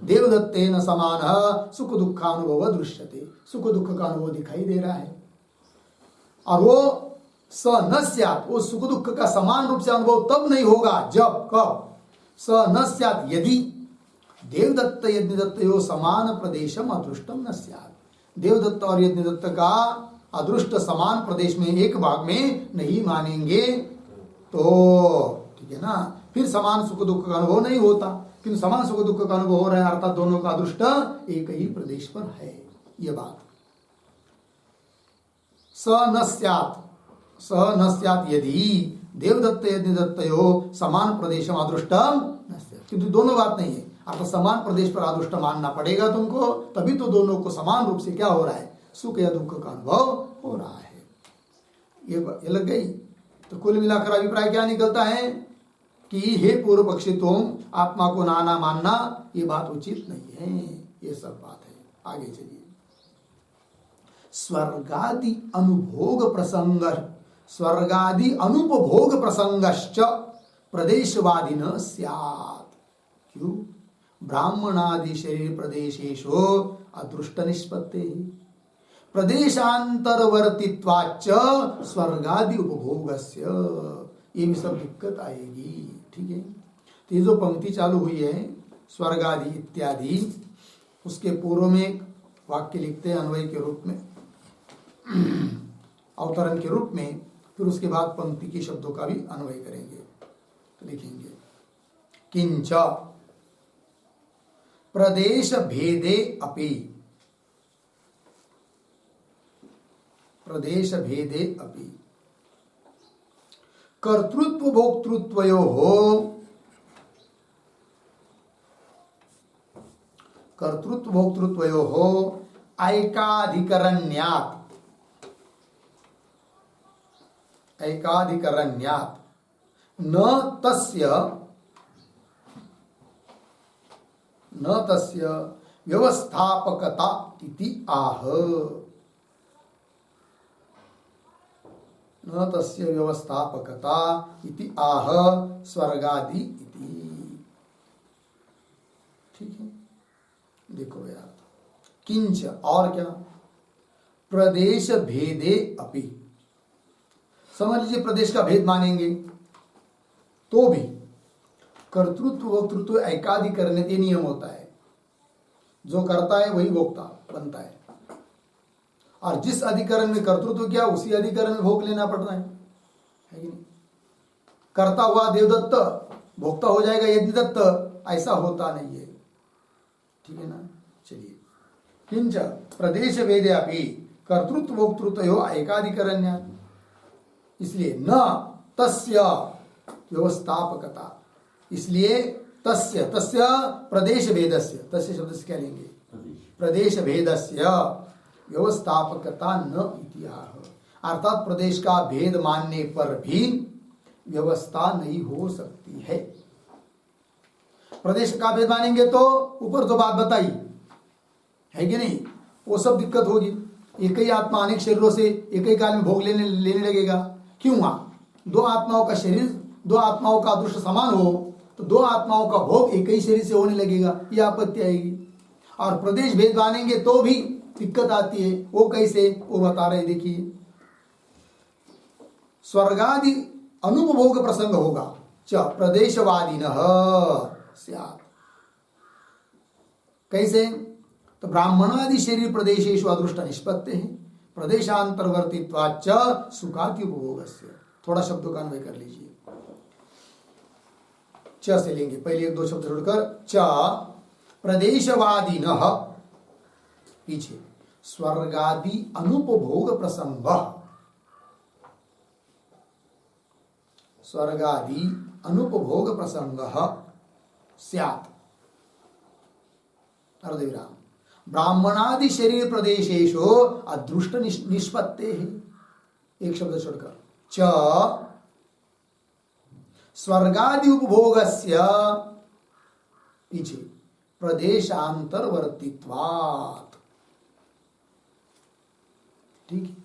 देवदत्तेन समानः सुख दुखानुभव दृश्यते, सुख दुख का अनुभव दिखाई दे रहा है। और वो स न स्यात्, वो सुख दुख का समान रूप से अनुभव तब नहीं होगा जब, कब, स न स्यात् यदि देवदत्त यज्ञदत्तयोः समान प्रदेशम अदृष्टम न स्यात्, देवदत्त और यज्ञदत्त का अदृष्ट समान प्रदेश में एक भाग में नहीं मानेंगे तो ठीक है ना, फिर समान सुख दुख का अनुभव नहीं होता। किंतु समान सुख दुख का अनुभव हो रहा है, अर्थात दोनों का अदृष्ट एक ही प्रदेश पर है, ये बात। स न स्यात् यदि देवदत्त यज्ञदत्तयोः समान प्रदेशम अदृष्टम न स्यात्, किंतु दोनों बात नहीं है, अर्थात समान प्रदेश पर अदृष्ट मानना पड़ेगा तुमको, तभी तो दोनों को समान रूप से क्या हो रहा है, सुख या दुख का अनुभव हो रहा है। ये लग गई। तो कुल मिलाकर अभिप्राय क्या निकलता है कि हे पूर्व पक्षी, तुम आत्मा को नाना मानना ये बात उचित नहीं है, ये सब बात है। आगे चलिए। स्वर्गादि अनुभोग प्रसंग, स्वर्गादि अनुपभोग प्रसंगश्च प्रदेशवादिन स्यात्। क्यों? ब्राह्मणादि शरीर प्रदेशेषु अदृष्ट निष्पत्ति, प्रदेशांतरवर्तित्वाच्च स्वर्गादि उपभोगस्य, ये भी सब दिक्कत आएगी। ठीक है, तो ये जो पंक्ति चालू हुई है स्वर्गादि इत्यादि, उसके पूर्व में एक वाक्य लिखते हैं अन्वय के रूप में, अवतरण के रूप में, फिर उसके बाद पंक्ति के शब्दों का भी अन्वय करेंगे। तो लिखेंगे किंच प्रदेश भेदे अपि, प्रदेश भेदे अपि कर्तृत्व भोक्तृत्वयोः, कर्तृत्व भोक्तृत्वयोः ऐकाधिकरण्यात्, ऐकाधिकरण्यात् न तस्य व्यवस्थापकता इति आह, न तस्य व्यवस्थापकता इति आह स्वर्गादि इति। ठीक है, देखो यार, किंच और क्या, प्रदेश भेदे अपि, समझ लीजिए प्रदेश का भेद मानेंगे तो भी कर्तृत्व वक्तृत्व एकाधिकरण ये नियम होता है, जो करता है वही भोक्ता बनता है, और जिस अधिकरण में कर्तृत्व किया उसी अधिकरण में भोग लेना पड़ता है कि नहीं? करता हुआ देवदत्त भोक्ता हो जाएगा यज्ञदत्त, ऐसा होता नहीं है। ठीक है ना। चलिए, किंच प्रदेश भेदे अपि कर्तृत्व भोक्तृत्वयोः एकाधिकरण्य, इसलिए न तस्य व्यवस्थापकता, इसलिए तस्य प्रदेश भेदस्य, तस्य शब्द से क्या लेंगे, प्रदेश भेदस्य व्यवस्थापकता न इतिहास, अर्थात प्रदेश का भेद मानने पर भी व्यवस्था नहीं हो सकती है। प्रदेश का भेद मानेंगे तो ऊपर जो बात बताई है कि नहीं, वो सब दिक्कत होगी। एक ही आत्मा अनेक शरीरों से एक ही काल में भोग लेने लगेगा। क्यों? दो आत्माओं का शरीर, दो आत्माओं का अदृश्य समान हो तो दो आत्माओं का भोग एक ही शरीर से होने लगेगा, यह आपत्ति आएगी। और प्रदेश भेद मानेंगे तो भी दिक्कत आती है। वो कैसे, वो बता रहे, देखिए, स्वर्गादि अनुपभोग प्रसंग होगा च प्रदेशवादिनः स्यात्। कैसे? तो ब्राह्मणादि शरीर प्रदेशेषु अदृष्ट निष्पत्ति है, प्रदेशांतर्वर्तित्वाच्च सुखाति उपभोगस्य। थोड़ा शब्दों का अन्वय कर लीजिए, च से लेंगे, पहले एक दो शब्द जोड़कर, च प्रदेशवादिनः पीछे स्वर्गादि अनुपभोग प्रसंग, स्वर्गादि अनुपभोग प्रसंग स्यात् अर्धविराम ब्राह्मणादि शरीर प्रदेशेषु अदृष्ट निष्पत्ते, एक शब्द छोड़कर च स्वर्गादि उपभोगस्य पीछे प्रदेशांतरवर्तित्वात्। ठीक है,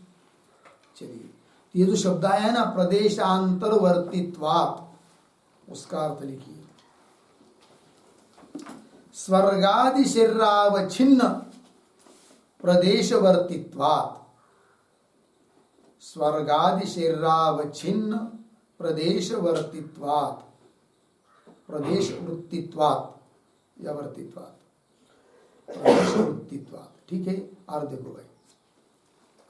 चलिए ये जो शब्द आया है ना प्रदेशांतरवर्तित्वात्, उसका अर्थ लिखिए स्वर्गादि शरीरावच्छिन्न प्रदेशवर्तित्वात्, स्वर्गादि शरीरावच्छिन्न प्रदेशवर्तित्वात्, प्रदेशवृत्तित्वात् या वर्तित्वात्, प्रदेशवृत्तित्वात्। ठीक है, और देखो भाई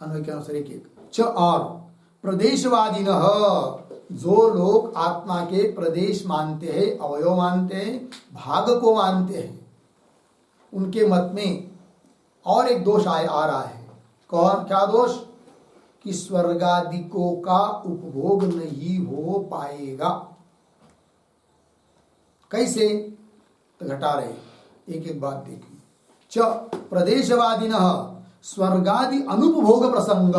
अन्वय के अनुसार एक एक च और प्रदेशवादिनः, जो लोग आत्मा के प्रदेश मानते हैं, अवयव मानते हैं, भाग को मानते हैं, उनके मत में और एक दोष आ रहा है। कौन, क्या दोष? कि स्वर्गादिकों का उपभोग नहीं हो पाएगा। कैसे? तो घटा रहे, एक एक बात देखिए। च प्रदेशवादिनः स्वर्गादि अनुपभोग प्रसंग,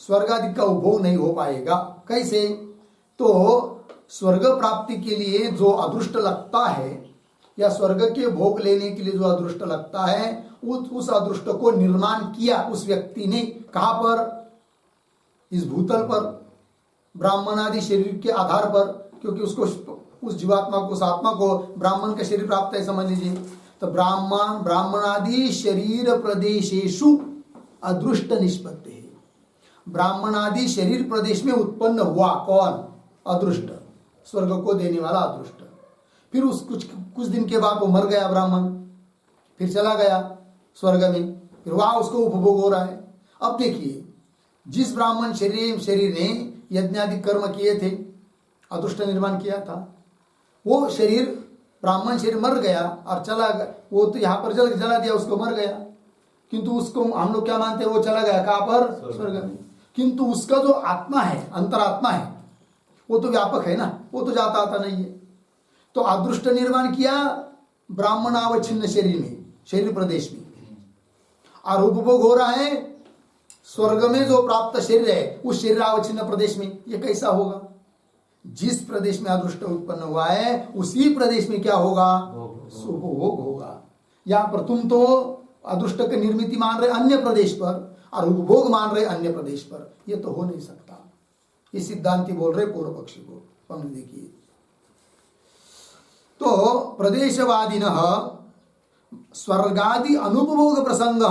स्वर्गादि का उपभोग नहीं हो पाएगा। कैसे? तो स्वर्ग प्राप्ति के लिए जो अदृष्ट लगता है या स्वर्ग के भोग लेने के लिए जो अदृष्ट लगता है, उस अदृष्ट को निर्माण किया उस व्यक्ति ने। कहां पर? इस भूतल पर, ब्राह्मण आदि शरीर के आधार पर, क्योंकि उसको, उस जीवात्मा को, उस आत्मा को ब्राह्मण का शरीर प्राप्त है, समझ लीजिए। तो ब्राह्मण आदि शरीर प्रदेशेषु अदृष्ट निष्पत्ति है। ब्राह्मण आदि शरीर प्रदेश में उत्पन्न हुआ कौन? अदृष्ट, स्वर्ग को देने वाला अदृष्ट। फिर उस कुछ दिन के बाद वो मर गया ब्राह्मण, फिर चला गया स्वर्ग में, फिर वहां उसको उपभोग हो रहा है। अब देखिए, जिस ब्राह्मण शरीर ने यज्ञादि कर्म किए थे, अदृष्ट निर्माण किया था, वो शरीर, ब्राह्मण शरीर मर गया और चला गया। वो तो यहाँ पर जला दिया, उसको मर गया, किंतु उसको हम लोग क्या मानते हैं? वो चला गया कहाँ पर? स्वर्ग में। किंतु उसका जो आत्मा है, अंतरात्मा है, वो तो व्यापक है ना, वो तो जाता आता नहीं है। तो अदृष्ट निर्माण किया ब्राह्मणावच्छिन्न शरीर में, शरीर प्रदेश में, और उपभोग हो रहा है स्वर्ग में जो प्राप्त शरीर है, उस शरीर अवच्छिन्न प्रदेश में। ये कैसा होगा? जिस प्रदेश में अदृष्ट उत्पन्न हुआ है, उसी प्रदेश में क्या होगा? उपभोग होगा। यहाँ पर तुम तो अदृष्ट की निर्मिति मान रहे अन्य प्रदेश पर और उपभोग मान रहे अन्य प्रदेश पर, ये तो हो नहीं सकता। ये सिद्धांति बोल रहे पूर्व पक्षी को। पंक्ति देखिए, तो प्रदेशवादिनः स्वर्गादि अनुपभोग प्रसंग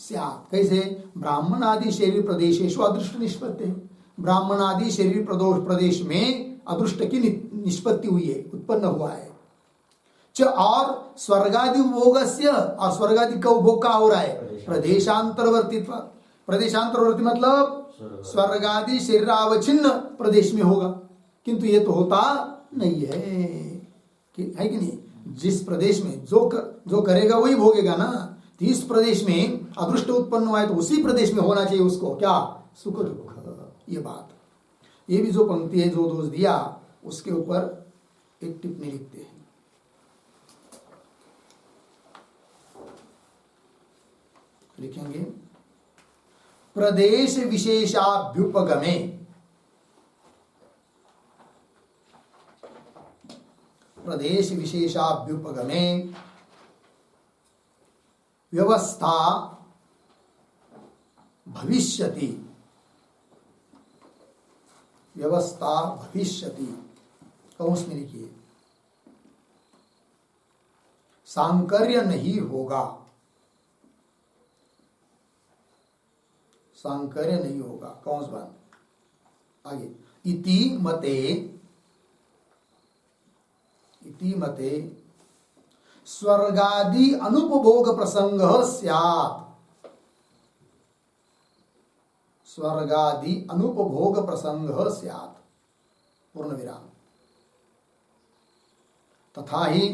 स्यात्। कैसे? ब्राह्मण आदि शरीर प्रदेशेषु अदृष्ट निष्पत्ति, ब्राह्मण आदि शरीर प्रदेश में अदृष्ट की निष्पत्ति हुई है, उत्पन्न हुआ है। च और स्वर्गादि उपभोगस्य, और स्वर्गादि का उपभोग का हो रहा है प्रदेशांतरवर्तित्व। प्रदेशांतरवर्ती मतलब स्वर्गादि शरीरावच्छिन्न प्रदेश में होगा, किंतु ये तो होता नहीं है, है कि नहीं? जिस प्रदेश में जो करेगा वही भोगेगा ना। तो इस प्रदेश में अदृष्ट उत्पन्न हुआ है, तो उसी प्रदेश में होना चाहिए उसको क्या? सुख दुख। ये बात, ये भी जो पंक्ति है, जो दोष दिया, उसके ऊपर एक टिप्पणी लिखते हैं। लिखेंगे प्रदेश विशेषाभ्युपगमे, प्रदेश विशेषाभ्युपगमे व्यवस्था भविष्यति, व्यवस्था भविष्यति। कंस में लिखिए, सांकर्य नहीं होगा, सांकर्य नहीं होगा। कौन सा बात? आगे, इति मते स्वर्गादि अनुपभोग प्रसंग स्यात्, स्वर्गादि अनुपभोग प्रसंग स्यात्, पूर्ण विराम। तथा ही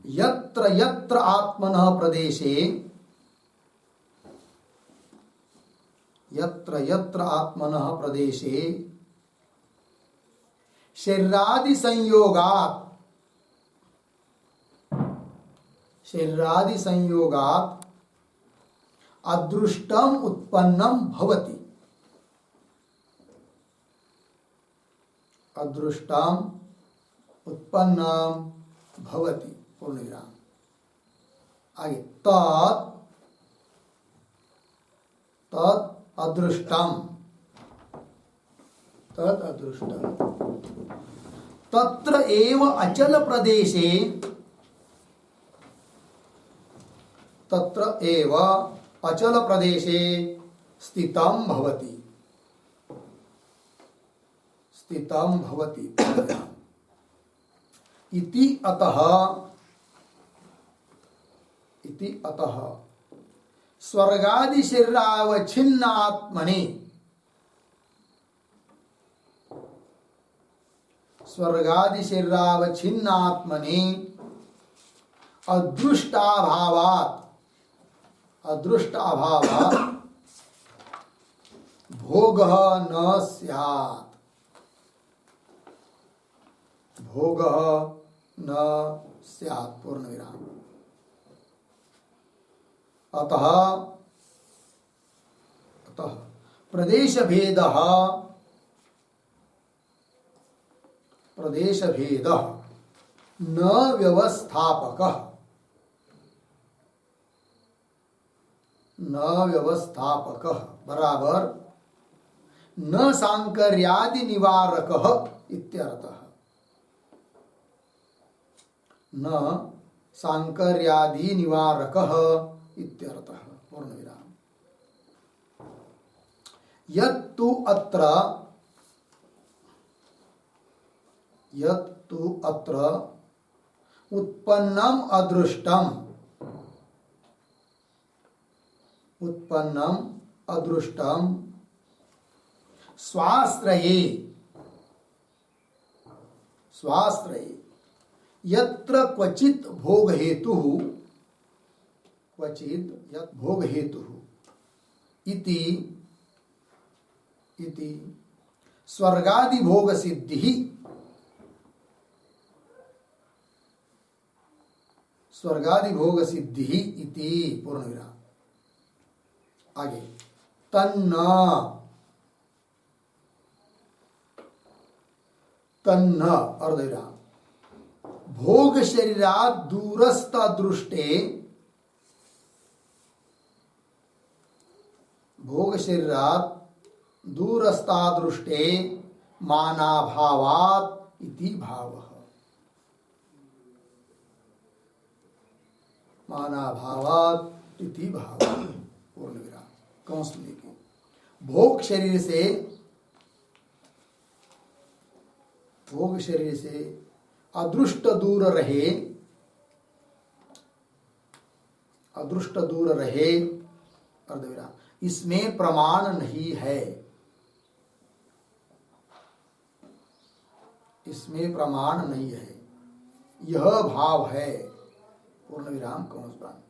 यत्र यत्र आत्मनः प्रदेशे, यत्र यत्र आत्मनः प्रदेशे शरीरादि संयोगात्, शरीरादि संयोगात् अदृष्टम उत्पन्नम भवति, अदृष्टम उत्पन्नम भवति, पूर्ण विराम। आगे तत् तत् अदृष्टम, तत् अदृष्टम तत्र एव अचल प्रदेशे, तत्र एव अचल प्रदेशे स्थितं भवति, स्थितं भवति। इति अतः, इति अतः स्वर्गादि शरीरावच्छिन्नात्मनि, स्वर्गादि शरीरावच्छिन्नात्मनि अदृष्टाभावात्, अदृष्टाभावात् भोगः न स्यात्, भोगः न स्यात्, पूर्ण विराम। अतः अतः प्रदेश भेदः, प्रदेश भेदः न व्यवस्थापकः, न व्यवस्थापकः बराबर न सांकर्यादि निवारकः इत्यर्थः, न सांकर्यादि निवारकः इत्यर्थः, पूर्ण विराम। यत्तु अत्र, यत्तु अत्र उत्पन्नम अदृष्टम, उत्पन्नम अदृष्टम स्वाश्रये, स्वाश्रये यत्र क्वचित भोग हेतु, क्वचित यत् भोग हेतु इति, इति स्वर्गादि भोग सिद्धि, स्वर्गादि भोग सिद्धि इति, पूर्ण विराम। आगे तन्न, तन्न अर्धविराम भोग शरीरात् दूरस्थ दृष्टे, भोग शरीरात् दूरस्था दृष्टे मानाभावात् इति भावः, मानाभावात् इति भावः, पूर्ण विराम। कंस लेके भोग शरीर से, भोग शरीर से अदृष्ट दूर रहे, अदृष्ट दूर रहे अर्धविराम, इसमें प्रमाण नहीं है, इसमें प्रमाण नहीं है, यह भाव है, पूर्ण विराम कंस बंद।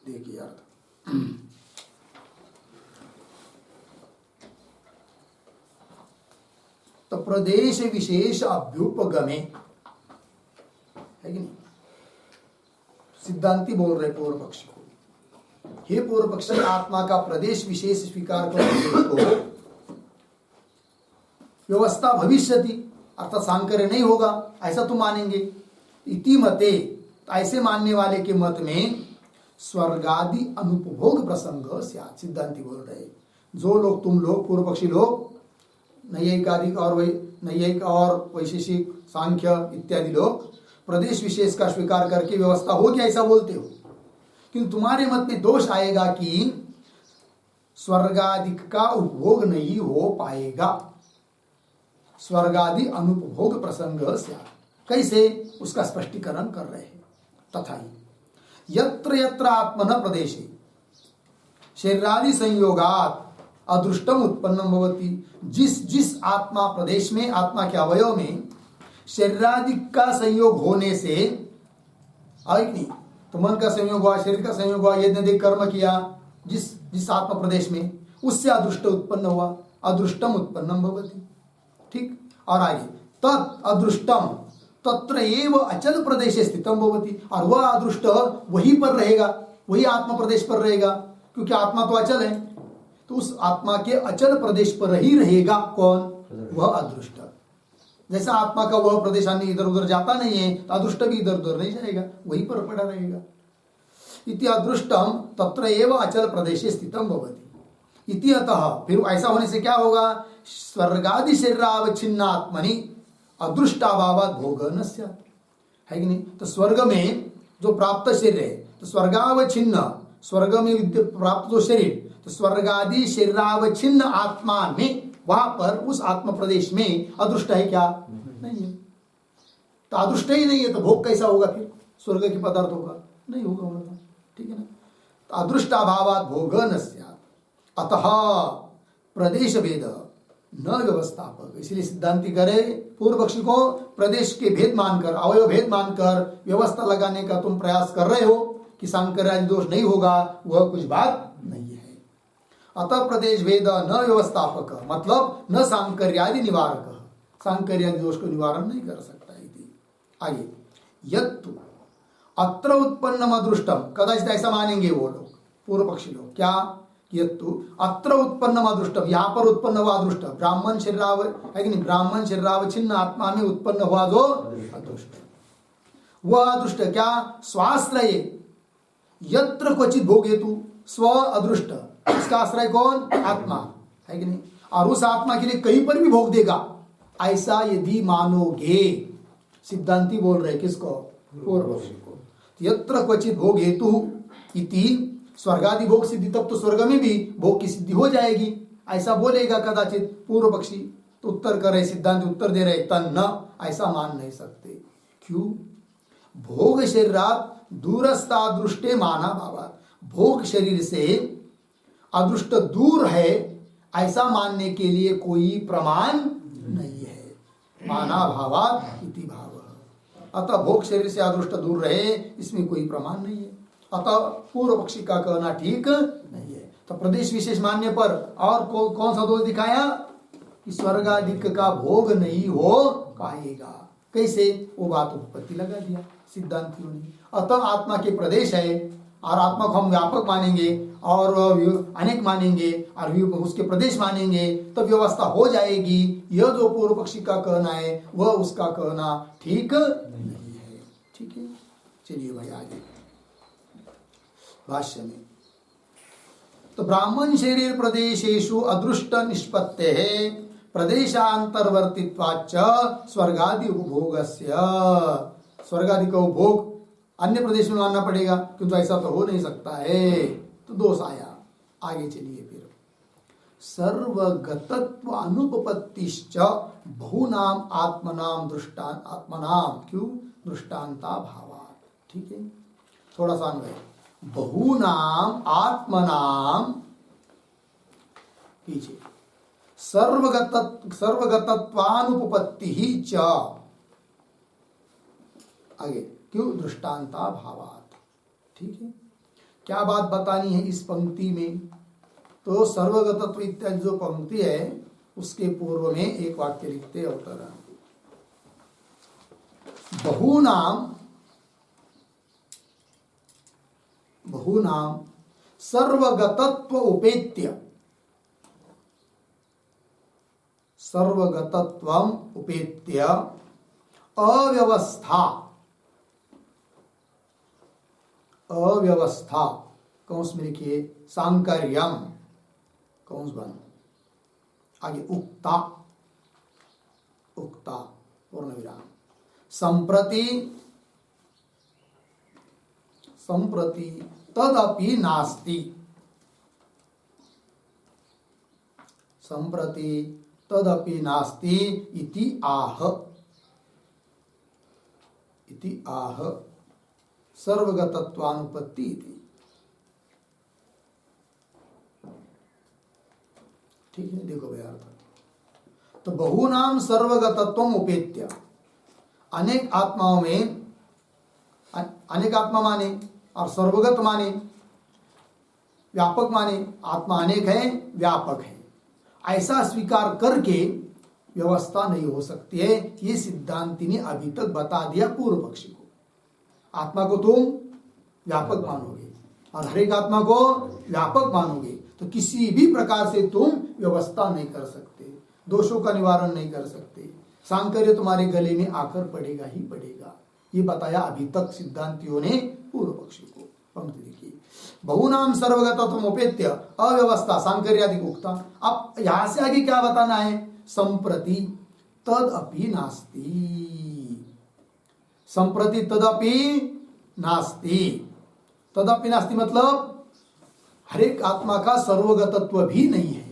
देखिए अर्थ, तो प्रदेश विशेष अभ्युपगमे है कि नहीं, सिद्धांती बोल रहे पूर्व पक्ष को, हे पूर्व पक्षी आत्मा का प्रदेश विशेष स्वीकार करने तो व्यवस्था भविष्यति अर्थात सांकर्य नहीं होगा, ऐसा तो मानेंगे। इति मते, ऐसे मानने वाले के मत में स्वर्गादि अनुपभोग प्रसंग स्यात्, सिद्धांती बोल रहे, जो लोग तुम लोग पूर्व पक्षी लोग नैयायिक और नैयायिक और वैशेषिक सांख्य इत्यादि लोग प्रदेश विशेष का स्वीकार करके व्यवस्था होगी ऐसा बोलते हो, किंतु तुम्हारे मत में दोष आएगा कि स्वर्गादिक का उपभोग नहीं हो पाएगा, स्वर्गादि अनुपभोग प्रसंग स्यात्। कैसे, उसका स्पष्टीकरण कर रहे हैं। तथा ही यत्र यत्र आत्मनः प्रदेशे शरीरादि संयोगात् अदृष्टम उत्पन्नम भवति, जिस जिस आत्मा प्रदेश में, आत्मा के अवयव में शरीरादि का संयोग होने से, आई नहीं, तो मन का संयोग हुआ, शरीर का संयोग हुआ, यज्ञ आदि कर्म किया जिस जिस आत्म प्रदेश में, उससे अदृष्ट उत्पन्न हुआ, अदृष्टम उत्पन्नम भवति। ठीक, और आगे तत् अदृष्टम तत्र एव अचल प्रदेश स्थितम भवति, और वह अदृष्ट वहीं पर रहेगा, वही आत्म प्रदेश पर रहेगा, क्योंकि आत्मा तो अचल है, तो उस आत्मा के अचल प्रदेश पर ही रहेगा कौन? वह अदृष्ट। जैसा आत्मा का वह प्रदेश अन्य इधर उधर जाता नहीं है, तो अदृष्ट भी इधर उधर नहीं जाएगा, वहीं पर पड़ा रहेगा। इति अदृष्टम तत्र एव अचल प्रदेश स्थितम भवति इति, अतः फिर ऐसा होने से क्या होगा? स्वर्गादि शरीरावच्छिन्न आत्मनि अदृष्टाभावात् भोग न स्यात्, है कि नहीं? तो स्वर्ग में जो प्राप्त शरीर है, तो स्वर्गावच्छिन्न, स्वर्ग में प्राप्त जो शरीर, तो स्वर्गादि शरीरावच्छिन्न आत्मा में, वहां पर उस आत्म प्रदेश में अदृष्ट है क्या? नहीं है। तो अदृष्ट ही नहीं है तो भोग कैसा होगा? फिर स्वर्ग के पदार्थ होगा? नहीं होगा, होगा। ठीक है ना? तो अदृष्टाभावात् भोग न स्यात्, अतः प्रदेश भेद न व्यवस्थापक। इसलिए सिद्धांति करे पूर्व पक्षी को प्रदेश के भेद मानकर, अवयव भेद मानकर व्यवस्था लगाने का तुम प्रयास कर रहे हो कि सांकर्यादि दोष नहीं होगा, वह कुछ बात नहीं है। अतः प्रदेश भेद न व्यवस्थापक, मतलब न सांकर्यादि निवारक, सांकर्यादि दोष को निवारण नहीं कर सकता। आगे यत्तु अत्र उत्पन्नम अदृष्टम, कदाचित ऐसा मानेंगे वो लोग, पूर्व पक्षी लोग, क्या? यत्तु अत्र उत्पन्नम अदृष्टम, यहाँ पर उत्पन्न हुआ अदृष्ट, ब्राह्मण शरीराव है कि नहीं, ब्राह्मण शरीरावच्छिन्न आत्मा में उत्पन्न हुआ जो अदृष्ट, वह अदृष्ट क्या? स्वाश्रय यत्र क्वचित भोगेतु, स्व अदृष्ट, इसका आश्रय कौन? आत्मा, है कि नहीं, और उस आत्मा के लिए कहीं पर भी भोग देगा, ऐसा यदि मानोगे, सिद्धांति बोल रहे किसको? पूर्व पक्षी को। यत्र क्वचित भोग हेतु इति, स्वर्गादि भोग सिद्धि, तब तो स्वर्ग में भी भोग की सिद्धि हो जाएगी, ऐसा बोलेगा कदाचित पूर्व पक्षी। तो उत्तर कर रहे सिद्धांत, उत्तर दे रहे तन्न, ऐसा मान नहीं सकते। क्यों? भोग शरीरात दूरस्थादृष्टे माना भावात, भोग शरीर से अदृष्ट दूर है, ऐसा मानने के लिए कोई प्रमाण नहीं है। माना भावात इति भाव, अतः भोग शरीर से अदृष्ट दूर रहे, इसमें कोई प्रमाण नहीं है। अतः पूर्व पक्षी का कहना ठीक नहीं है। तो प्रदेश विशेष मानने पर और कौन सा दोष दिखाया? कि स्वर्गादिक का भोग नहीं हो पाएगा। कैसे? वो बात उत्पत्ति लगा दिया सिद्धांतियों ने। अतः आत्मा के प्रदेश है, और आत्मा को हम व्यापक मानेंगे और अनेक मानेंगे और उसके प्रदेश मानेंगे, तो व्यवस्था हो जाएगी। यह जो पूर्व पक्षी का कहना है, वह उसका कहना ठीक नहीं है। ठीक है, चलिए भाई आगे भाष्य में। तो ब्राह्मण शरीर प्रदेशेषु अदृष्ट निष्पत्ते है प्रदेशांतर्वर्तित्वाच्च स्वर्गादि उपभोगस्य, स्वर्गादि का उपभोग अन्य प्रदेश में मानना पड़ेगा, किंतु ऐसा तो हो नहीं सकता है, तो दोष आया। आगे चलिए फिर, सर्वगतत्व अनुपपत्तिश्च बहुनाम आत्मनाम दृष्टान, आत्मनाम क्यों? दृष्टांता भावात्। ठीक है, थोड़ा सा अन्वय, बहुनाम आत्मनाम, पीछे सर्वगतत्वानुपपत्ति ही च, आगे क्यों? दृष्टांता भावात्। ठीक है, क्या बात बतानी है इस पंक्ति में? तो सर्वगतत्व इत्यादि जो पंक्ति है, उसके पूर्व में एक वाक्य लिखते अवतरण, बहुनाम सर्वगतत्व उपेत्य, सर्वगतत्वम उपेत्य अव्यवस्था, अव्यवस्था कौंस में लिखिए सांकर्यम, कौंस बन, आगे उक्ता, उक्ता पूर्ण विराम, संप्रति, संप्रति तदपि नास्ति, संप्रति तदपि नास्ति इति आह, इति आह सर्वगतत्वानुपत्ति इति। ठीक है, देखो भाई अर्थ। तो बहुनाम सर्वगतत्वम उपेत्य, अनेक आत्माओं में अनेक आत्मा माने और सर्वगत माने, व्यापक माने, आत्मा अनेक है, व्यापक है, ऐसा स्वीकार करके व्यवस्था नहीं हो सकती है। ये सिद्धांति ने अभी तक बता दिया पूर्व पक्षी को। आत्मा को तुम व्यापक मानोगे और हर एक आत्मा को व्यापक मानोगे तो किसी भी प्रकार से तुम व्यवस्था नहीं कर सकते, दोषों का निवारण नहीं कर सकते, सांकर्य तुम्हारे गले में आकर पड़ेगा ही पड़ेगा। ये बताया अभी तक सिद्धांतियों ने पूर्व पक्षी को। पंक्ति देखिए, बहुनाम सर्वगतत्वमुपेत्य अव्यवस्था सांकर्यादि उक्ता। अब यहां से आगे क्या बताना है? संप्रति तदपि नास्ति, संप्रति तदपि नास्ति। तदपि नास्ति मतलब हर एक आत्मा का सर्वगतत्व भी नहीं है।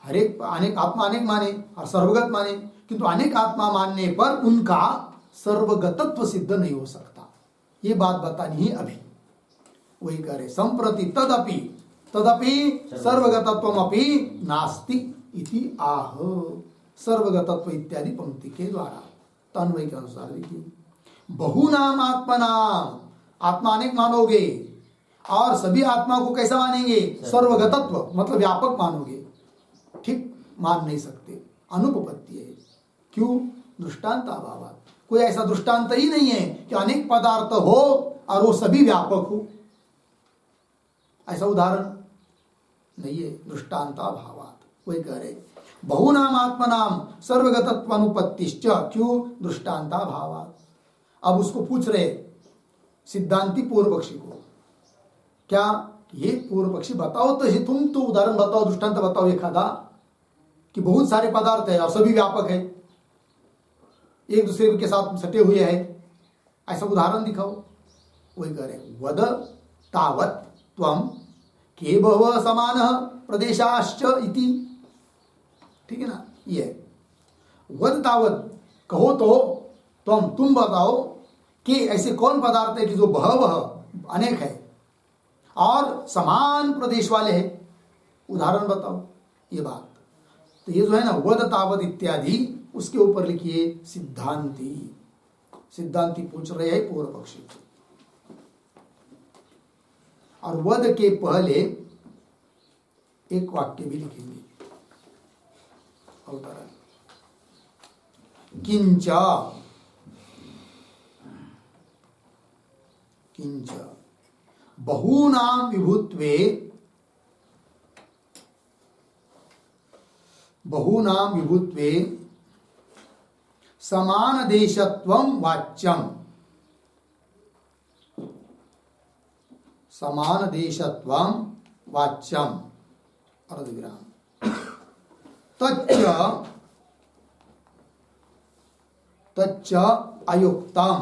हर एक अनेक आत्मा अनेक माने और सर्वगत माने, किंतु अनेक आत्मा मानने पर उनका सर्वगतत्व सिद्ध नहीं हो सकता। ये बात बतानी है अभी। वही करे संप्रति तदपि तदपि सर्वगतत्वमपि नास्ति इति आह। सर्वगतत्व इत्यादि पंक्ति के द्वारा तन्वय के अनुसार देखिए, बहुनाम आत्मनाम, आत्मा अनेक मानोगे और सभी आत्मा को कैसा मानेंगे? सर्वगतत्व मतलब व्यापक मानोगे। ठीक मान नहीं सकते, अनुपपत्ति है। क्यों? दृष्टांत अभावात। कोई ऐसा दृष्टांत ही नहीं है कि अनेक पदार्थ हो और वो सभी व्यापक हो, ऐसा उदाहरण नहीं है। दृष्टांत अभावात। वही कह रहे बहुनाम आत्मनाम सर्वगतत्व अनुपत्तिश्च, क्यों? दृष्टांत अभावात। अब उसको पूछ रहे सिद्धांति पूर्व पक्षी को, क्या ये पूर्व पक्षी बताओ तो तुम तो उदाहरण बताओ, दृष्टांत बताओ एखादा कि बहुत सारे पदार्थ है और सभी व्यापक है, एक दूसरे के साथ सटे हुए हैं, ऐसा उदाहरण दिखाओ। वही कह रहे वद तावत त्वम के बहवः समानः प्रदेशाश्च इति। ठीक है ना? ये वद तावत कहो तो तुम बताओ कि ऐसे कौन पदार्थ है कि जो बहवः अनेक है और समान प्रदेश वाले हैं, उदाहरण बताओ। ये बात तो ये जो है ना वद तावत इत्यादि, उसके ऊपर लिखिए सिद्धांति। सिद्धांति पूछ रहे हैं पूर्व पक्षी को। और वद के पहले एक वाक्य भी लिखेंगे, अवतरण किंच किंच बहूनां विभुत्वे समान देशत्वं वाच्यम, समान देशत्वं वाच्यम अर्धविराम तच्च अयुक्तम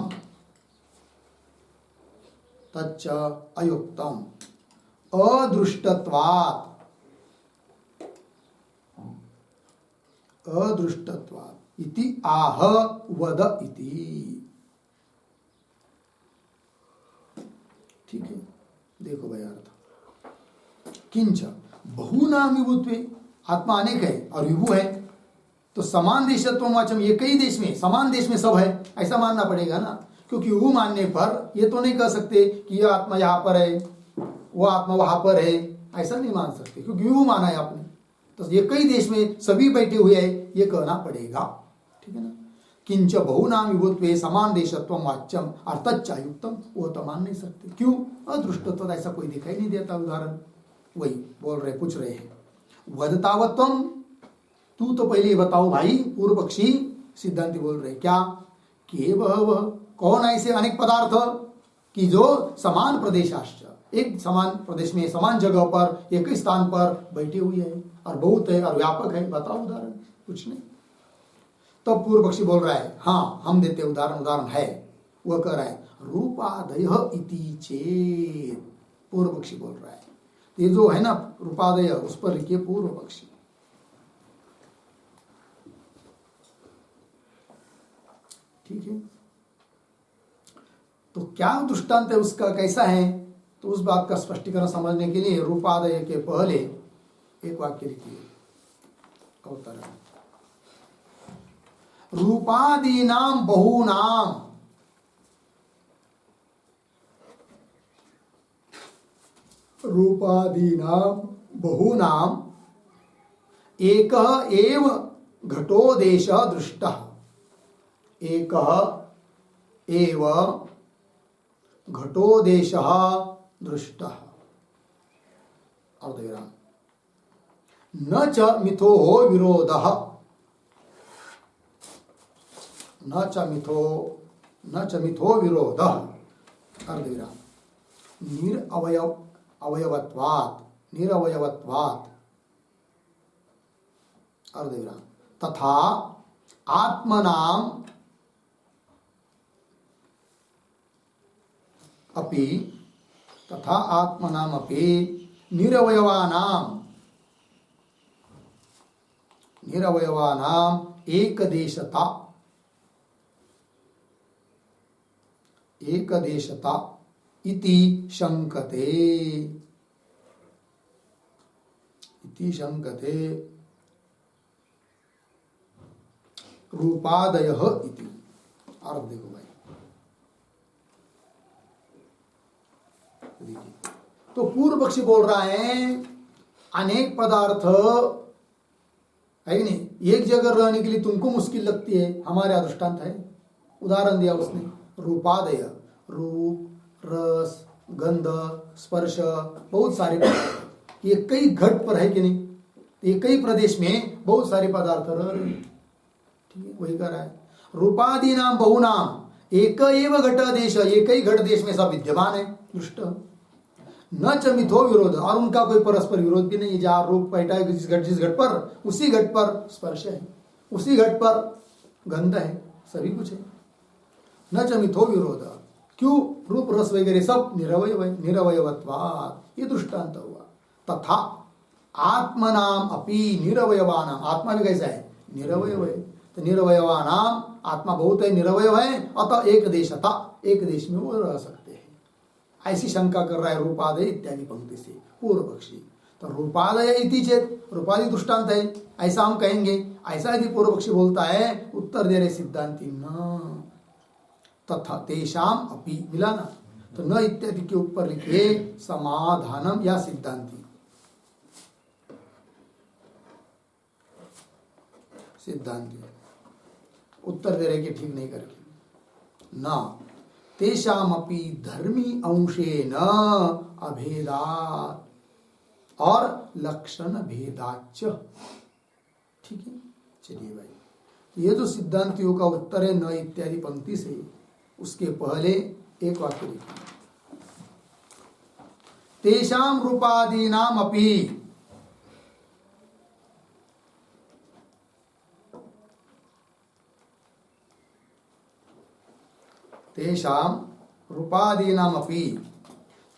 अदृष्टत्वात् इति आह वद इति। ठीक है, देखो भाई अर्थ। किंच बहुनाम विभुत्वे, आत्मा अनेक है और विभु है, तो समान देशत्व वाचम, ये कई देश में, समान देश में सब है, ऐसा मानना पड़ेगा ना। क्योंकि विभु मानने पर ये तो नहीं कह सकते कि यह आत्मा यहाँ पर है, वो आत्मा वहां पर है, ऐसा नहीं मान सकते, क्योंकि विभु माना है आपने। तो ये कई देश में सभी बैठे हुए हैं, ये कहना पड़ेगा। ठीक है ना? किंच बहुनाम विभुत्वे समान देशत्व वाच्यम अर्थायुक्तम, वो तो मान नहीं सकते। क्यों? अदृष्टत्व, ऐसा कोई दिखाई नहीं देता उदाहरण। वही बोल रहे, पूछ रहे हैं वदतावत्वम, तू तो पहले बताओ भाई पूर्व पक्षी। सिद्धांति बोल रहे क्या? के बहवः, कौन ऐसे अनेक पदार्थ कि जो समान प्रदेशाश्च, एक समान प्रदेश में समान जगह पर एक ही स्थान पर बैठे हुए हैं और बहुत है और व्यापक है, बताओ उदाहरण। कुछ नहीं। तब तो पूर्व पक्षी बोल रहा है हाँ हम देते उदाहरण है। वह कह रहा है रूपादय इति चेत, पूर्व पक्षी बोल रहा है। ये जो है ना रूपादय, उस पर लिखिए पूर्व पक्षी। ठीक है, तो क्या दृष्टांत है उसका, कैसा है, तो उस बात का स्पष्टीकरण समझने के लिए रूपादय के पहले एक वाक्य लिखिए, अवतरण रूपादीनाम बहूनाम, रूपादीनाम बहूनाम एकः एव घटोदेशः दृष्टः, एकः एव घटोदेशः दृष्टः। अर्धविराम। न च मिथो विरोधः, न च मिथो विरोधः। अर्धविराम। निरवयवत्वात्, निरवयवत्वात्। अर्धविराम। तथा आत्मनाम अपि, तथा आत्मनाम अपि निरवयवानाम, निरवयवानाम एकदेशता, एकदेशता इति शंकते, इति शंकते रूपादयः इति। अर्थ देखो भाई, तो पूर्व पक्षी बोल रहा है अनेक पदार्थ है कि नहीं, एक जगह रहने के लिए तुमको मुश्किल लगती है, हमारे दृष्टांत है। उदाहरण दिया उसने, रूपादय, रूप, रस, गंध, स्पर्श, बहुत सारे पदार्थ, ये कई घट पर है कि नहीं, ये कई प्रदेश में बहुत सारे पदार्थ रह रहे हैं। ठीक है, वही कह रहा है। रूपादि नाम बहुनाम एक एव घट देश, एक ही घट देश में सब विद्यमान है दृष्ट। न च मिथो विरोध, और उनका कोई परस्पर विरोध भी नहीं है। जहां रूप बैठा है जिस घट पर, उसी घट पर स्पर्श है, उसी घट पर गंध है, सभी कुछ है। न च मिथो विरोध, क्यों? रूप रस वगैरह सब निरवय, निरवयवत्वात्, ये दृष्टांत हुआ। तथा आत्मनाम अपि निरवयवानाम, आत्मा भी कैसा है? निरवय है। तो निरवयवानाम, आत्मा बहुत है, निरवय है, अतः एक देशता, एक देश में वो रह सकते हैं। ऐसी शंका कर रहा है रूपादय इत्यादि पंक्ति से पूर्व पक्षी। तो रूपादय इति चेत, रूपादि दृष्टांत है, ऐसा हम कहेंगे। ऐसा यदि पूर्व पक्षी बोलता है, उत्तर दे रहे सिद्धांति न तथा तेषाम अपि, मिला ना, तो न इत्यादि के ऊपर लिखिए समाधानम या सिद्धांति, सिद्धांति उत्तर दे रहे कि ठीक नहीं करके। न तेषामपि धर्मी अंशेन अभेदात् और लक्षण भेदाच्च। ठीक है, चलिए भाई, ये जो सिद्धांतियों का उत्तर है न इत्यादि पंक्ति से, उसके पहले एक वाक्य लिखिए, तेषाम रूपादीनाम अपि, तेषां रूपादीनामपि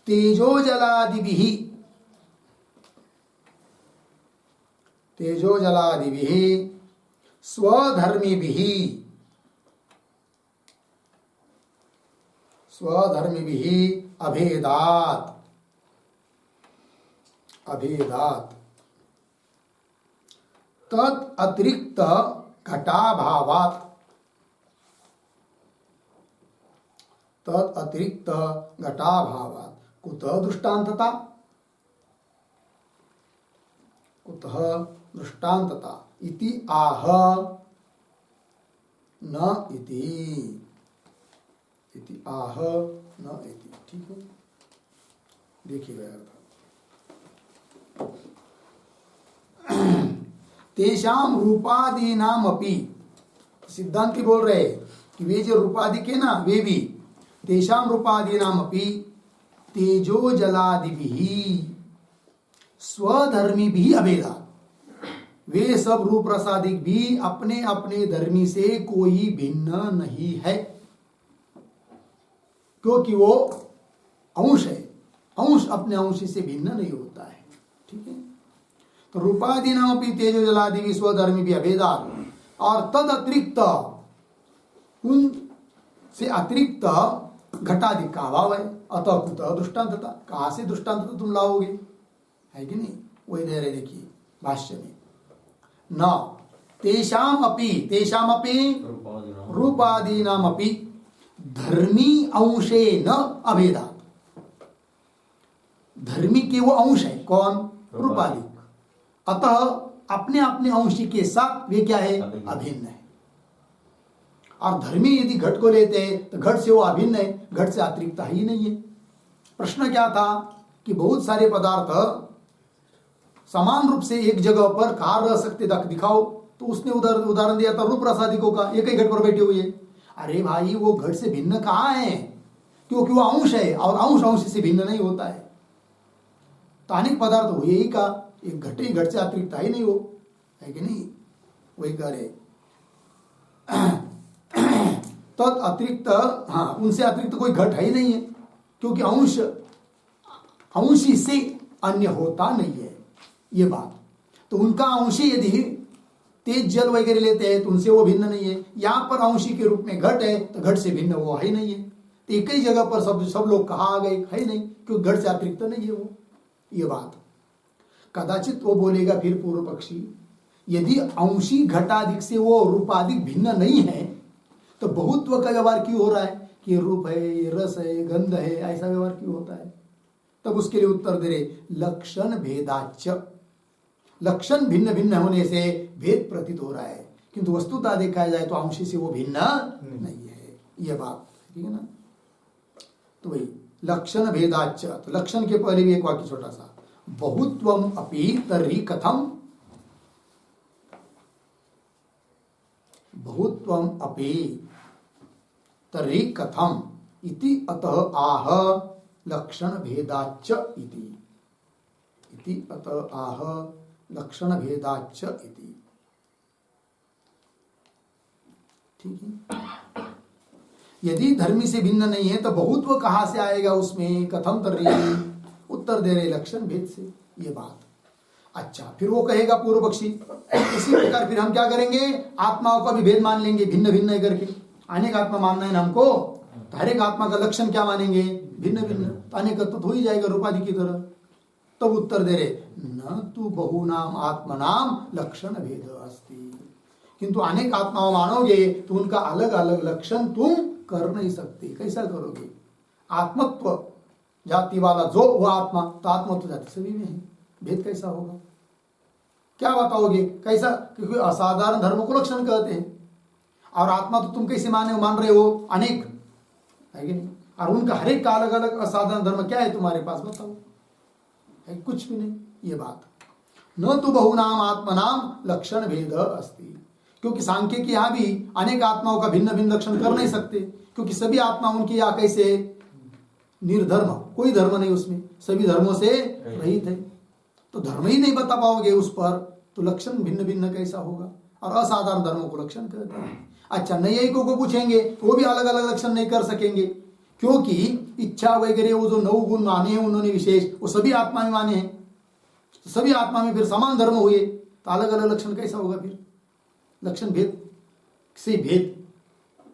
तेजोजलादिभिः, तेजोजलादिभिः स्वधर्मिभिः, स्वधर्मिभिः अभेदात्, अभेदात् तत् अतिरिक्त घटाभावात्, तद अतिरिक्त घटाभावात् कुतः दृष्टान्तता, कुतः दृष्टान्तता इति आह न इति आह न इति। ठीक है, देखिए अर्थ, तेषाम रूपादीनाम अपि, सिद्धांति बोल रहे कि वे जो रूपादि के ना, वे भी तेषाम रूपादीनाम अपि तेजो जलादिभिः स्वधर्मिभिः अभेदात्, वे सब रूप रसादिक भी अपने अपने धर्मी से कोई भिन्न नहीं है, क्योंकि वो अंश है, अंश अपने अंश से भिन्न नहीं होता है। ठीक है, तो रूपादीनाम अपि तेजो जलादिभिः स्वधर्मिभिः अभेदात्, और तद अतिरिक्त, उन से अतिरिक्त घटादि का अभाव है, अतः कुतः दृष्टांतता, कहां से दृष्टांत तुम लाओगे, है कि नहीं? वही दे रहे, देखिए भाष्य में, न तेषामपि रूपादीनामपि धर्मी अंशे न अभेदात्। धर्मी के वो अंश है कौन? रूपादि। अतः अपने अपने अंश के साथ वे क्या है? अभिन्न है। और धर्मी यदि घट को लेते हैं तो घट से वो अभिन्न है, घट से अतिरिक्त ही नहीं है। प्रश्न क्या था कि बहुत सारे पदार्थ समान रूप से एक जगह पर कहाँ रह सकते दिखाओ, तो उसने उदाहरण दिया था रूप रसादिकों का, एक ही घट पर बैठे हुए। अरे भाई वो घट से भिन्न कहाँ है? क्योंकि वो अंश है और अंश अंश से भिन्न नहीं होता है। तो अनेक पदार्थ हो यही का, एक घट ही घट से अतिरिक्त ही नहीं हो, है कि नहीं? वही कह रहे तो अतिरिक्त, हाँ, उनसे अतिरिक्त कोई घट है ही नहीं है, क्योंकि अंश अंशी से अन्य होता नहीं है ये बात। तो उनका अंशी यदि तेज जल वगैरह लेते हैं तो उनसे वो भिन्न नहीं है। यहाँ पर अंशी के रूप में घट है तो घट से भिन्न वो है ही नहीं है। तो एक ही जगह पर सब लोग कहाँ आ गए? है नहीं, क्योंकि घट से अतिरिक्त नहीं है वो, ये बात। कदाचित वो बोलेगा फिर पूर्व पक्षी, यदि अंशी घटाधिक से वो रूपाधिक भिन्न नहीं है तो बहुत्व का व्यवहार क्यों हो रहा है कि रूप है, ये रस है, गंध है, ऐसा व्यवहार क्यों होता है? तब उसके लिए उत्तर दे रहे लक्षण भेदाच, लक्षण भिन्न भिन्न होने से भेद प्रतीत हो रहा है, किंतु वस्तुतः देखा जाए तो अंशी से वो भिन्न नहीं है, यह बात ठीक है ना। तो वही लक्षण भेदाच, तो लक्षण के पहले भी एक वाक्य छोटा सा, बहुत्वम अपि तर्हि कथम, बहुत्वम अपि तर्हि कथम इति अतः आह लक्षण भेदाच इति अतः आह लक्षण भेदाच इति। ठीक है, यदि धर्मी से भिन्न नहीं है तो बहुत्व कहां से आएगा उसमें? कथम तर्हि, उत्तर दे रहे लक्षण भेद से, ये बात। अच्छा, फिर वो कहेगा पूर्व पक्षी, इसी प्रकार फिर हम क्या करेंगे? आत्माओं का भी भेद मान लेंगे, भिन्न भिन्न करके। अनेक आत्मा मानना है ना हमको, तो हर एक आत्मा का लक्षण क्या मानेंगे? भिन्न भिन्न। तो अनेक तो हो ही जाएगा रूपादि की तरह। तब उत्तर दे रहे न तु बहुनाम आत्मनाम लक्षण भेद अस्ति, किंतु अनेक आत्माओं मानोगे तो उनका अलग अलग लक्षण तुम कर नहीं सकते। कैसा करोगे? आत्मत्व जाति वाला जो वो आत्मा, तो आत्मत्व जाति सभी में है, भेद कैसा होगा? क्या बताओगे कैसा? क्योंकि असाधारण धर्म को लक्षण कहते हैं, और आत्मा तो तुम कैसे मान रहे हो? अनेक है कि नहीं? और उनका हर एक का अलग अलग असाधारण धर्म क्या है तुम्हारे पास? बताओ, है कुछ भी नहीं, ये बात। न तो बहुनाम आत्मनाम लक्षण भेद अस्ति, क्योंकि सांख्य के यहाँ भी अनेक आत्माओं का भिन्न भिन्न लक्षण कर नहीं सकते, क्योंकि सभी आत्मा उनके यहाँ कैसे निर्धर्म, कोई धर्म नहीं उसमें, सभी धर्मों से रहित है। तो धर्म ही नहीं बता पाओगे उस पर, तो लक्षण भिन्न भिन्न कैसा होगा? और असाधारण धर्मों को लक्षण कहते हैं। अच्छा, नैयायिकों को पूछेंगे तो वो भी अलग अलग लक्षण नहीं कर सकेंगे, क्योंकि इच्छा वगैरह वो जो 9 गुण माने हैं उन्होंने विशेष, वो सभी आत्मा में माने हैं। तो सभी आत्मा में फिर समान धर्म हुए, तो अलग अलग लक्षण कैसा होगा? फिर लक्षण भेद से भेद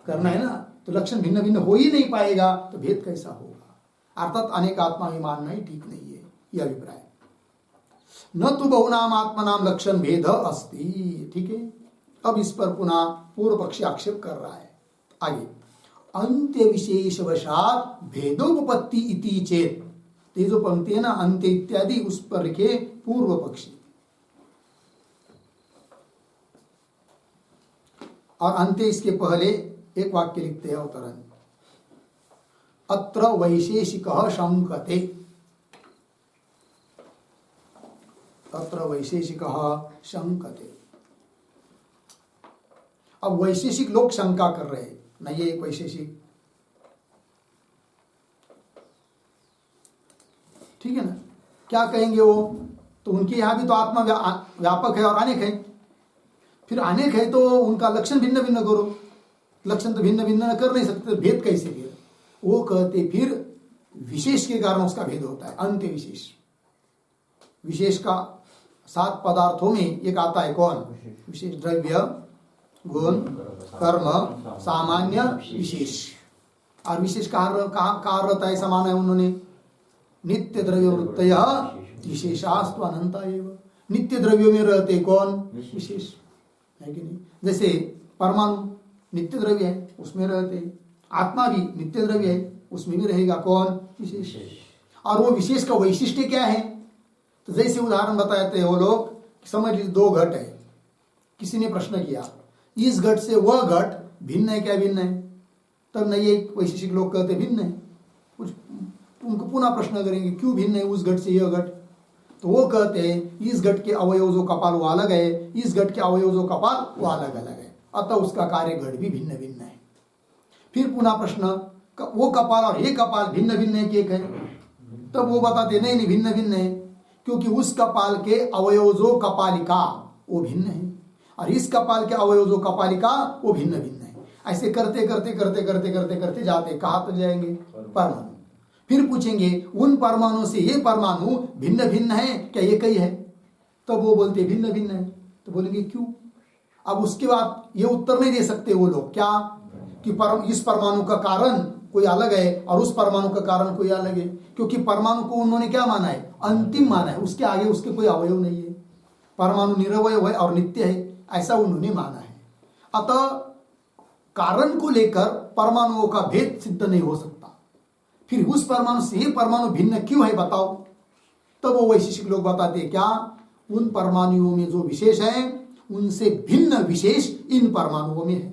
करना है ना, तो लक्षण भिन्न भिन्न हो ही नहीं पाएगा, तो भेद कैसा होगा? अर्थात अनेक आत्मा में मानना ही ठीक नहीं है, यह अभिप्राय। न तो बहुनाम आत्मनाम लक्षण भेद अस्ति। ठीक है, अब इस पर पुनः पूर्व पक्षी आक्षेप कर रहा है। आगे, अंत्य विशेष वशात भेदोपपत्ति इति चेत, ये जो पंक्ति है ना अंत्य इत्यादि, उस पर लिखे पूर्व पक्षी। और अंत्य इसके पहले एक वाक्य लिखते हैं अवतरण, अत्र वैशेषिकः शंकते, अत्र वैशेषिकः शंकते। अब वैशेषिक लोग शंका कर रहे हैं, नहीं ये एक वैशेषिक, ठीक है ना, क्या कहेंगे वो? तो उनके यहां भी तो आत्मा व्यापक है और अनेक है, फिर अनेक है तो उनका लक्षण भिन्न भिन्न करो, लक्षण तो भिन्न भिन्न कर नहीं सकते, भेद कैसे? भेद वो कहते फिर विशेष के कारण उसका भेद होता है, अंत्य विशेष। विशेष का 7 पदार्थों में एक आता है कौन? विशेष, द्रव्य, गुण, कर्म, सामान्य, विशेष। और विशेष कहाँ रहता है? समान है उन्होंने, नित्य द्रव्य वृत्तय विशेषास्तु अनंता एव। नित्य द्रव्यों में रहते कौन? विशेष। है कि नहीं? जैसे परमाणु नित्य द्रव्य है, उसमें रहते हैं। आत्मा भी नित्य द्रव्य है, उसमें भी रहेगा कौन? विशेष। और वो विशेष का वैशिष्ट्य क्या है? तो जैसे उदाहरण बताते हैं वो लोग, समझ लीजिए 2 घट है, किसी ने प्रश्न किया इस घट से वह घट भिन्न है, क्या भिन्न है? तब नहीं, एक वैशेषिक लोग कहते भिन्न है। कुछ उनको पुनः प्रश्न करेंगे क्यों भिन्न है उस घट से यह घट? तो वो कहते हैं इस घट के अवयव जो कपाल वो अलग है, इस घट के अवयव जो कपाल वो अलग अलग है, अतः उसका कार्य घट भी भिन्न भिन्न है। फिर पुनः प्रश्न, वो कपाल और ये कपाल भिन्न भिन्न है कि एक है? तब वो बताते नहीं भिन्न भिन्न है, क्योंकि उस कपाल के अवयव जो कपालिका वो भिन्न है और इस कपाल के अवयव जो कपालिका वो भिन्न भिन्न है। ऐसे करते करते करते करते करते करते जाते कहाँ तक जाएंगे? परमाणु। फिर पूछेंगे उन परमाणु से ये परमाणु भिन्न भिन्न है क्या, एक ही है? तब वो बोलते भिन्न भिन्न है। तो बोलेंगे क्यों? अब उसके बाद ये उत्तर नहीं दे सकते वो लोग, क्या कि इस परमाणु का कारण कोई अलग है और उस परमाणु का कारण कोई अलग है, क्योंकि परमाणु को उन्होंने क्या माना है? अंतिम माना है, उसके आगे उसके कोई अवयव नहीं है। परमाणु निरवय है और नित्य है, ऐसा उन्होंने माना है। अतः कारण को लेकर परमाणुओं का भेद सिद्ध नहीं हो सकता। फिर उस परमाणु से ये परमाणु भिन्न क्यों है बताओ? तब वो वैशेषिक लोग बताते हैं क्या उन परमाणुओं में जो विशेष है उनसे भिन्न विशेष इन परमाणुओं में है,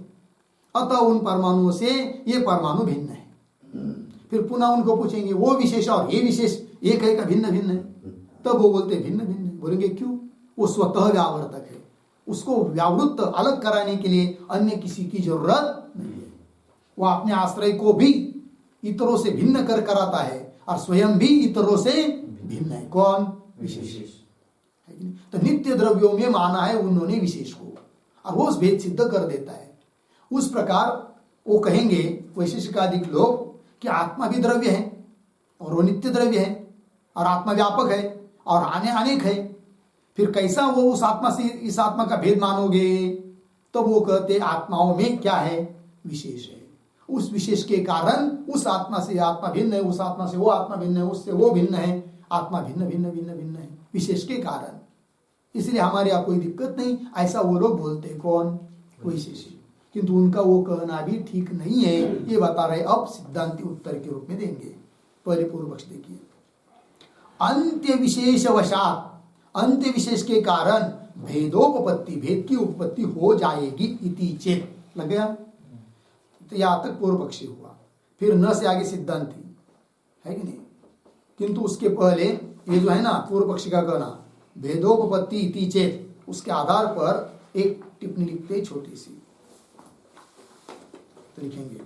अतः उन परमाणुओं से ये परमाणु भिन्न है। फिर पुनः उनको पूछेंगे वो विशेष और ये विशेष एक है का भिन्न भिन्न है? तब वो बोलते भिन्न भिन्न है। बोलेंगे क्यों? वो स्वतः व्यावर्तक है, उसको व्यावृत्त अलग कराने के लिए अन्य किसी की जरूरत नहीं है। वो अपने आश्रय को भी इतरों से भिन्न कर कराता है और स्वयं भी इतरों से भिन्न है। कौन? विशेष। तो नित्य द्रव्यों में माना है उन्होंने विशेष को और वो उस भेद सिद्ध कर देता है। उस प्रकार वो कहेंगे वैशेषिकादिक लोग कि आत्मा भी द्रव्य है और वो नित्य द्रव्य है और आत्मा व्यापक है और आने अनेक है। फिर कैसा वो उस आत्मा से इस आत्मा का भेद मानोगे? तो वो कहते आत्माओं में क्या है? विशेष है। उस विशेष के कारण उस आत्मा से आत्मा भिन्न है, उस आत्मा से वो आत्मा भिन्न है, उससे वो भिन्न है। आत्मा भिन्न भिन्न भिन्न भिन्न है विशेष के कारण, इसलिए हमारे यहाँ कोई दिक्कत नहीं, ऐसा वो लोग बोलते हैं। कौन? वैशेषिक। किंतु उनका वो कहना भी ठीक नहीं है, ये बता रहे। अब सिद्धांति उत्तर के रूप में देंगे। पहले पूर्व पक्ष देखिए। अंत्य विशेष वशात, अंत्य विशेष के कारण भेदोपपत्ति, भेद की उपपत्ति हो जाएगी इति चेत। लग गया? तो यहां तक पूर्व पक्षी हुआ। फिर न से आगे सिद्धांति है कि नहीं? किंतु उसके पहले ये जो है ना पूर्व पक्षी का कहना भेदोपपत्ति इति चेत, उसके आधार पर एक टिप्पणी लिखते छोटी सी, तो लिखेंगे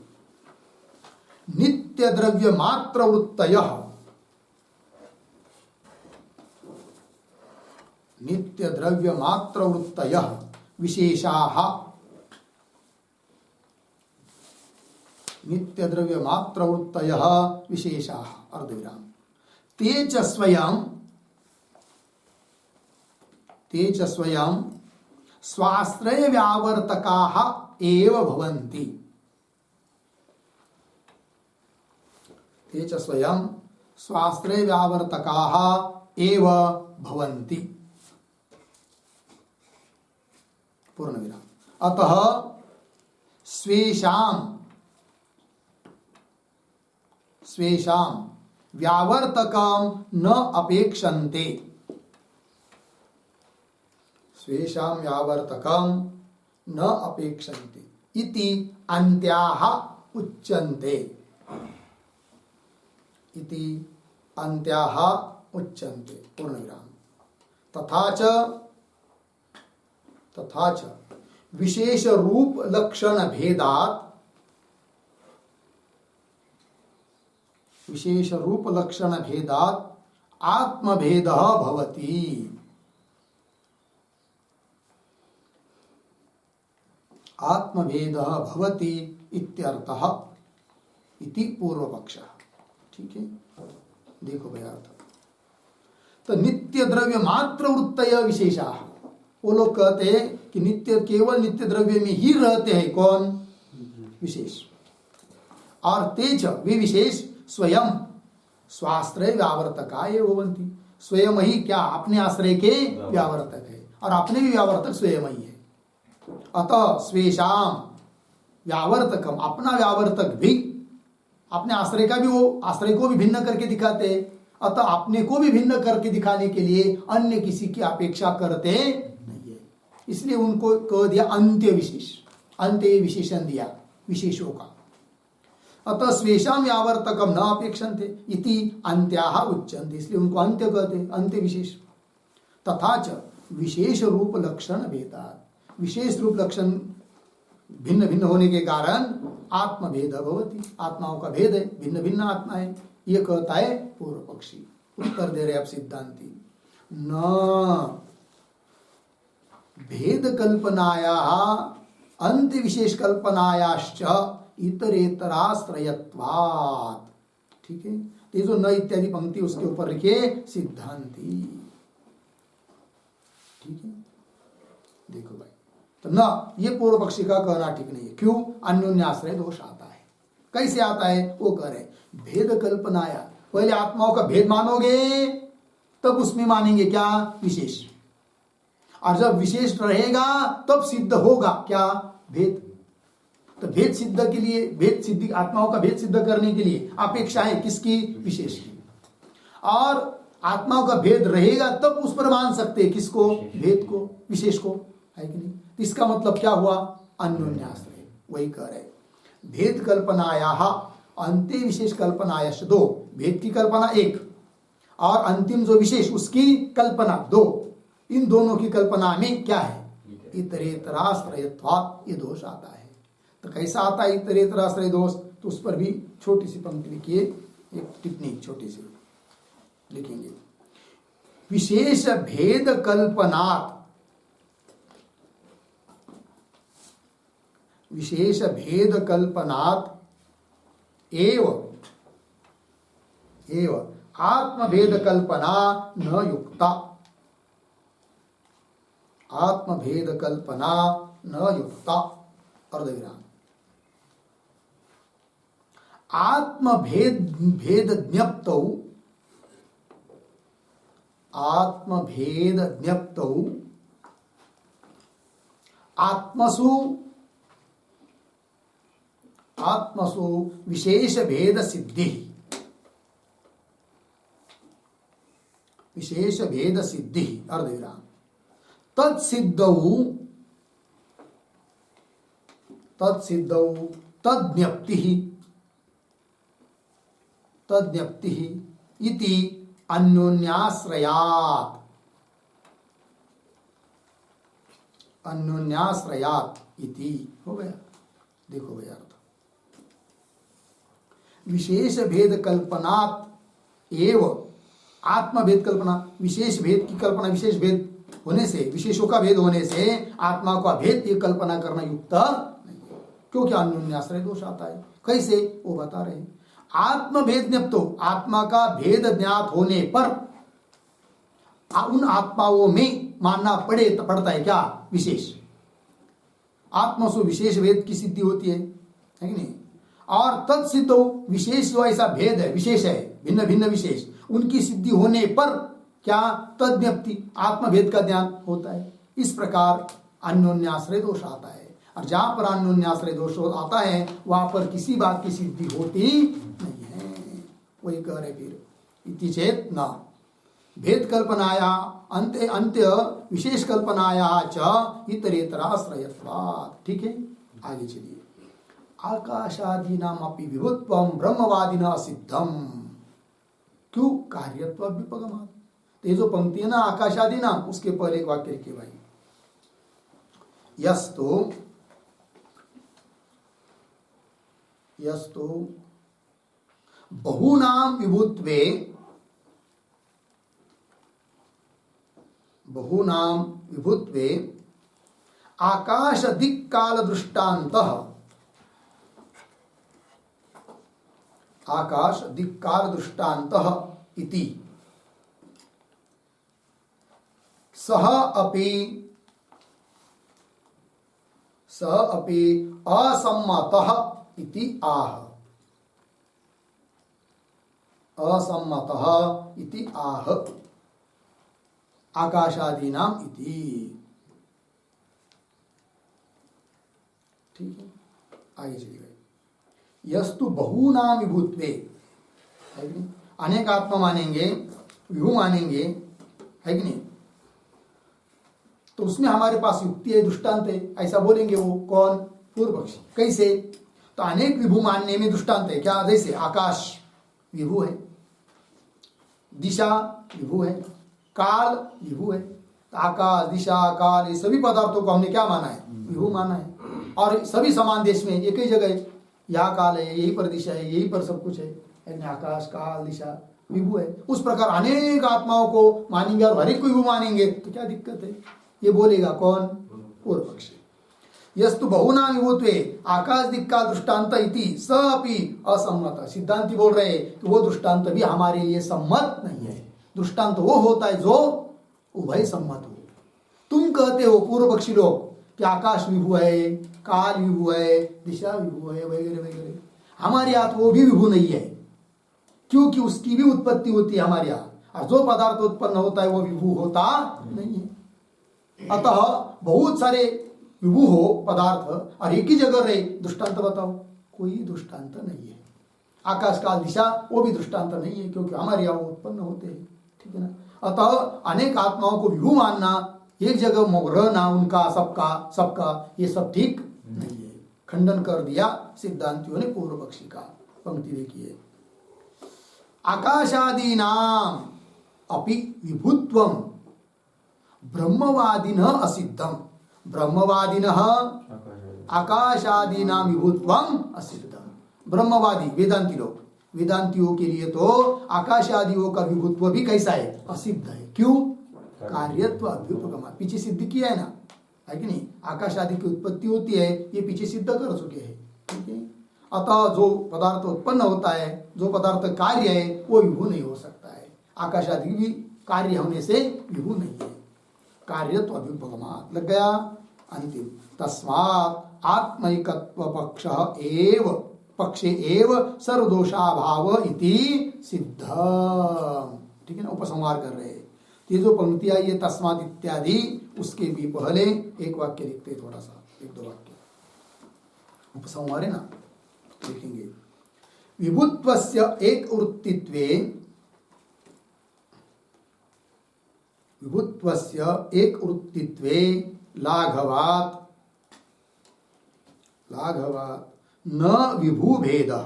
नित्य द्रव्य मात्र वृत्तयः, नित्य द्रव्य मात्र वृत्तयः विशेषाः, नित्य द्रव्य मात्र वृत्तयः विशेषाः अर्धविराम ते च स्वयं, ते च स्वयं स्वाश्रय व्यावर्तकाः एव भवन्ति, ते च स्वयं स्वाश्रय व्यावर्तकाः एव भवन्ति। पूर्ण विराम। अतः स्वेषां स्वेषां व्यावर्तकं न अपेक्षन्ते, स्वेषां व्यावर्तकं न अपेक्षन्ते इति अन्त्याः उच्यन्ते, इति अन्त्याः उच्यन्ते। पूर्णविराम। तथा च विशेष रूप लक्षण भेदात्, विशेष रूप लक्षण भेदात् आत्मभेदः भवति, आत्मभेदः भवति इत्यर्थः इति पूर्व पक्षः। ठीक है, देखो भैया अर्थ। तो नित्य द्रव्य मात्र वृत्तय विशेषाः, वो लोग कहते हैं कि नित्य केवल नित्य द्रव्य में ही रहते हैं। कौन? विशेष। और तेज वे विशेष स्वयं स्वाश्रय व्यावर्तकाय भवन्ति, स्वयं ही क्या अपने आश्रय के व्यावर्तक है और अपने भी व्यावर्तक स्वयं ही है। अतः स्वेशाम व्यावर्तकम, अपना व्यावर्तक भी, अपने आश्रय का भी, वो आश्रय को भी भिन्न करके दिखाते हैं, अतः अपने को भी भिन्न करके दिखाने के लिए अन्य किसी की अपेक्षा करते नहीं है। इसलिए उनको कह दिया अंत्य विशेष, अंत्य विशेषण दिया विशेषों का। अतः स्वेशाम व्यावर्तकम न अपेक्षन्ते इति अंत्याः उच्यन्ते, इसलिए उनको अंत्य कहते, अंत्य विशेष। तथा च विशेष रूप लक्षण भेदात्, विशेष रूप लक्षण भिन्न भिन्न होने के कारण आत्मभेद भवति, आत्माओं का भेद है, भिन्न भिन्न आत्माएं, ये कहता है पूर्व पक्षी। उत्तर दे रहे अब सिद्धांती, न भेद कल्पनाया अंत्य विशेष कल्पनायाश्च इतरेतराश्रयत्वात्। ठीक है, तो जो न इत्यादि पंक्ति उसके ऊपर लिखे सिद्धांती। ठीक है, देखो भाई, तो न, ये पूर्व पक्षी का कहना ठीक नहीं है। क्यों? अन्योन्याश्रय दोष आता है। कैसे आता है वो कह रहे, भेद कल्पनाया, पहले आत्माओं का भेद मानोगे तब उसमें मानेंगे क्या? विशेष। और जब विशेष रहेगा तब सिद्ध होगा क्या? भेद। तो भेद सिद्ध के लिए, भेद सिद्धि, आत्माओं का भेद सिद्ध करने के लिए अपेक्षा है किसकी? विशेष की। और आत्माओं का भेद रहेगा तब उस पर मान सकते हैं किसको? भेद को, विशेष को, है कि नहीं? इसका मतलब क्या हुआ? अन्योन्याश्रय। वही कह रहे, भेद कल्पनाया अंत्य विशेष कल्पनायश, दो, भेद की कल्पना एक और अंतिम जो विशेष उसकी कल्पना दो, इन दोनों की कल्पना में क्या है? इतरेतराश्रयत्वात्, ये दोष आता है। तो कैसा आता है इतरेतराश्रय दोष? तो उस पर भी छोटी सी पंक्ति लिखिए, एक टिप्पणी छोटी सी लिखेंगे। विशेष भेद कल्पनात्, विशेष भेद कल्पनात् एव आत्मभेद कल्पना न युक्ता, आत्मभेद कल्पना न युक्ता, अर्धविराम। आत्मभेद भेद ज्ञप्तौ, आत्मभेद ज्ञप्तौ आत्मसु, आत्मसु विशेष भेद सिद्धि, विशेष भेद सिद्धि, अर्धविराम। तत्सिद्धौ, तत्सिद्धौ तज्ञप्ति, तज्ञप्ति इति अन्योन्याश्रयात्, अन्योन्याश्रयात् इति हो गया। देखो भैया, विशेष भेद कल्पनात् एव आत्मभेद कल्पना, विशेष भेद की कल्पना, विशेष भेद होने से, विशेषों का भेद होने से आत्मा का भेद ये कल्पना करना युक्त नहीं है, क्योंकि अन्योन्याश्रय दोष आता है। कैसे? वो बता रहे हैं। आत्मभेद ज्ञप्तो, आत्मा का भेद ज्ञात होने पर उन आत्माओं में मानना पड़ता है क्या? विशेष। आत्मसु विशेष भेद की सिद्धि होती है कि नहीं? और तत्सिद्ध विशेष जो ऐसा भेद है, विशेष है, भिन्न भिन्न विशेष, उनकी सिद्धि होने पर क्या? तज्ञप्ति, आत्मभेद का ज्ञान होता है। इस प्रकार अन्योन्याश्रय दोष आता है। और जहां पर अन्योन्याश्रय दोष आता है वहां पर किसी बात की सिद्धि होती नहीं है। वही कह रहे फिर, इति चेत न भेद कल्पनाया अंत्य, अंत्य विशेष कल्पनाया च इतरेतराश्रयत्वात्। ठीक है, आगे चलिए। आकाशादीनाम अपि विभुत्वम ब्रह्मवादिना सिद्धम, क्यों? कार्यत्व विपगमात्। तो ये जो पंक्ति है ना, आकाशादीनाम, उसके पहले एक वाक्य लिखिए भाई, यस्तो, यस्तो बहुनाम विभुत्वे, बहुनाम विभुत्वे आकाश दिक्काल दृष्टान्तः, आकाश दिक्काल दृष्टान्तः इति सह अपि असम्मतः इति आह, असम्मतः इति आह आकाशादीनाम इति। आगे चले गए। यस्तु बहुनाम विभुत्वे, है कि नहीं, अनेक आत्मा मानेंगे, विभु मानेंगे, है कि नहीं, तो उसमें हमारे पास युक्ति है, दृष्टांत है, ऐसा बोलेंगे वो कौन? पूर्व पक्षी। कैसे? तो अनेक विभु मानने में दृष्टांत है क्या? जैसे आकाश विभु है, दिशा विभु है, काल विभु है। तो आकाश, दिशा, काल, ये सभी पदार्थों को हमने क्या माना है? विभु माना है। और सभी समान देश में एक ही जगह, यहाँ काल है, यही पर दिशा है, यही पर सब कुछ है, आकाश, काल, दिशा विभु है। उस प्रकार अनेक आत्माओं को मानेंगे और हर एक को विभु मानेंगे तो क्या दिक्कत है? ये बोलेगा कौन? पूर्व पक्षी। यस्तु बहुनाम विभुत्वे आकाश दिक्का दृष्टांत इति स अपि असम्मत। सिद्धांति बोल रहे कि वो दृष्टांत भी हमारे लिए सम्मत नहीं है। दृष्टांत वो होता है जो उभय सम्मत हो। तुम कहते हो पूर्व पक्षी लोग कि आकाश विभु है, काल विभु है, दिशा विभु है, वगैरह वगैरह। हमारे यहाँ वो भी विभु नहीं है, क्योंकि उसकी भी उत्पत्ति होती है हमारे यहाँ, और जो पदार्थ उत्पन्न होता है वो विभु होता नहीं है। अतः बहुत सारे विभु हो पदार्थ और एक ही जगह रहे, दृष्टांत बताओ? कोई दृष्टांत नहीं है। आकाश, काल, दिशा वो भी दृष्टांत नहीं है, क्योंकि हमारे यहाँ वो उत्पन्न होते हैं। ठीक है ना? अतः अनेक आत्माओं को विभु मानना, एक जगह रहना उनका सबका ये सब ठीक नहीं है। खंडन कर दिया सिद्धांतियों ने पूर्व पक्षी का। पंक्ति देखिए, आकाशादीनाम अपि विभुत्वम ब्रह्मवादिनः असिद्धम। ब्रह्मवादिनः आकाशादीनाम विभुत्वम असिद्धम। ब्रह्मवादी वेदांती लोग, वेदांतियों के लिए तो आकाश आदियों का विभुत्व भी कैसा है? असिद्ध है। क्यों? कार्यत्व अभ्युपगम, पीछे सिद्ध किया है ना, है कि नहीं? आकाश आदि की उत्पत्ति होती है, ये पीछे सिद्ध कर चुके हैं। ठीक है? अतः जो पदार्थ उत्पन्न होता है, जो पदार्थ कार्य है, वो विभु नहीं हो सकता है। आकाश आदि भी कार्य होने से विभु नहीं है। कार्यत्व अभ्युपगमात् लग गया। अंतिम, तस्मात् आत्मैकत्व पक्षे एव सर्वदोषाभाव इति सिद्ध। ठीक है ना? उपसंहार कर रहे हैं। ये जो पंक्ति आई है तस्मात् इत्यादि, उसके भी पहले एक वाक्य लिखते, थोड़ा सा, एक दो वाक्य उपसंहार है ना, लिखेंगे। विभुत्वस्य एक वृत्तित्वे, विभुत्वस्य एक वृत्तित्वे लाघवात् न विभु भेदः,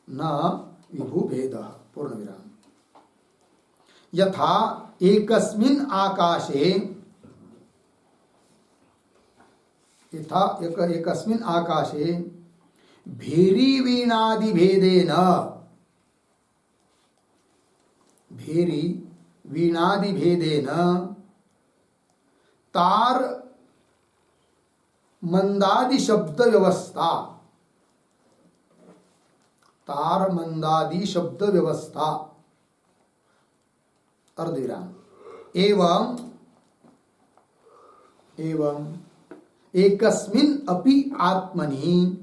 न विभु भेदः, पूर्ण विराम। यथा एकस्मिन् आकाशे, यथा एकस्मिन् आकाशे भेरी वीणादि भेदेन, भेरी वीणादि भेदेन तार मंदादि शब्द व्यवस्था, तार मंदादि शब्द व्यवस्था, अर्धविराम, एवं एकस्मिन् अपि आत्मनि,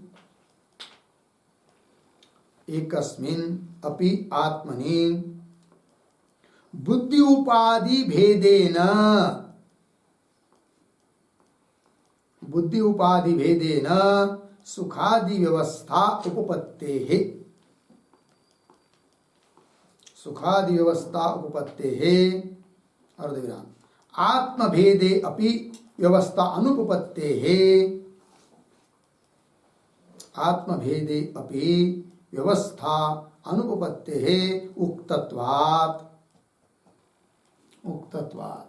एकस्मिन् अपि आत्मनि बुद्धि उपाधि भेदेन, बुद्धि उपाधि भेदेन सुखादि व्यवस्था उपपत्तेः, सुखादि व्यवस्था उपपत्तेः, अर्धविराम, आत्मभेदे अपि व्यवस्था अनुपपत्तेः, आत्मभेदे अपि व्यवस्था अनुपपत्तेः उक्तत्वात्, उक्तत्वात्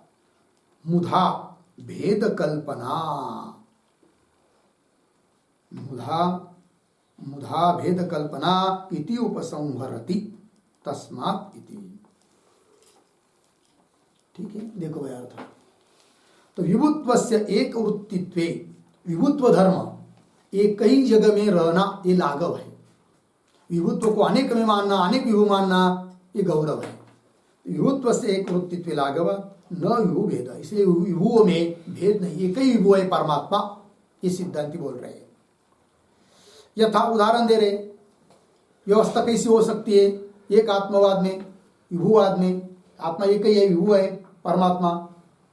मुधा भेद कल्पना, मुधा भेद कल्पना इति उपसंहरति तस्मात् इति। ठीक है? देखो भाई अर्थ। तो विभुत्वस्य एक वृत्तित्वे, विभुत्व धर्म एक ही जगह में रहना, ये लाघव है। विभुत्व को अनेक में मानना, अनेक विभु मानना, ये गौरव है। विभुत्व से एक वृत्तित्व लाघव न विभु भेद, इसलिए विभुओं में भेद नहीं, एक ही विभु है परमात्मा, ये सिद्धांति बोल रहे हैं। यथा उदाहरण दे रहे, व्यवस्था कैसी हो सकती है? एक आत्मवाद में, विभुवाद में, आत्मा एक ही है, विभु है परमात्मा,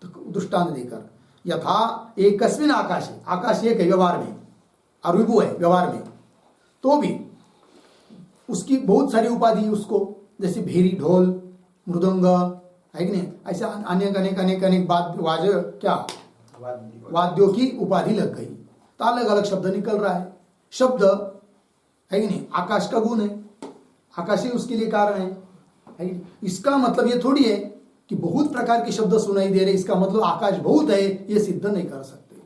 तो दृष्टांत देकर यथा एकस्मिन आकाशे, आकाश एक है व्यवहार में और विभु है व्यवहार में, तो भी उसकी बहुत सारी उपाधि है उसको, जैसे भेरी, ढोल, मृदंग है कि नहीं, ऐसे अनेक अनेक अनेक अनेक वाद्यों की उपाधि लग गई, तो अलग अलग शब्द निकल रहा है। शब्द है कि नहीं, आकाश का गुण है, आकाश ही उसके लिए कारण है कि नहीं? इसका मतलब ये थोड़ी है कि बहुत प्रकार के शब्द सुनाई दे रहे, इसका मतलब आकाश बहुत है, ये सिद्ध नहीं कर सकते।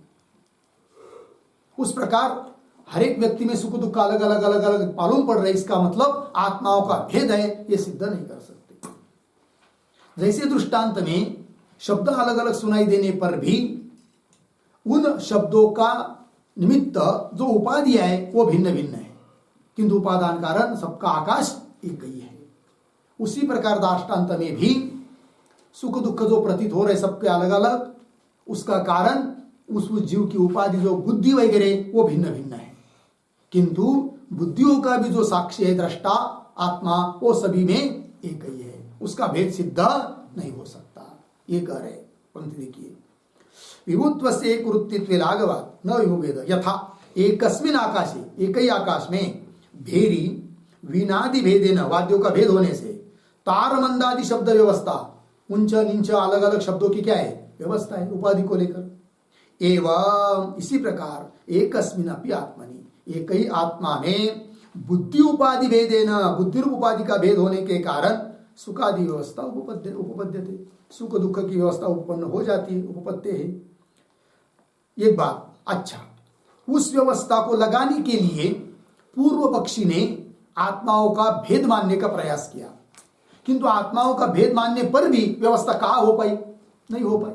उस प्रकार हर एक व्यक्ति में सुख दुख अलग अलग अलग अलग मालूम पड़ रहे, इसका मतलब आत्माओं का भेद है, ये सिद्ध नहीं कर सकते। जैसे दृष्टांत में शब्द अलग अलग सुनाई देने पर भी उन शब्दों का निमित्त जो उपाधि है वो भिन्न भिन्न है, किंतु उपादान कारण सबका आकाश एक ही है। उसी प्रकार दृष्टांत में भी सुख दुख जो प्रतीत हो रहे सबके अलग अलग, उसका कारण उस जीव की उपाधि जो बुद्धि वगैरह वो भिन्न भिन्न है, किंतु बुद्धियों का भी जो साक्षी है दृष्टा आत्मा वो सभी में एक ही है, उसका भेद सिद्ध नहीं हो सकता। ये कह रहे पंक्ति देखिए, विभुत्व से कृत्तित्व लाघवात न विभुभेद यथा एकस्मिन आकाशे, एक ही आकाश में भेरी विनादि भेदेन, वाद्यों का भेद होने से, तार मंदादि शब्द व्यवस्था, उंच नीच अलग अलग शब्दों की क्या है व्यवस्था है उपाधि को लेकर। एवं इसी प्रकार एकस्मिन अपि आत्मनि, एक ही आत्मा में बुद्धि उपाधि भेदेन, बुद्धि उपाधि का भेद होने के कारण सुखादि व्यवस्था उपपद्यते, सुख दुख की व्यवस्था उत्पन्न हो जाती है, उपपत्ति है। एक बात, अच्छा, उस व्यवस्था को लगाने के लिए पूर्व पक्षी ने आत्माओं का भेद मानने का प्रयास किया, किंतु आत्माओं का भेद मानने पर भी व्यवस्था कहाँ हो पाई, नहीं हो पाई।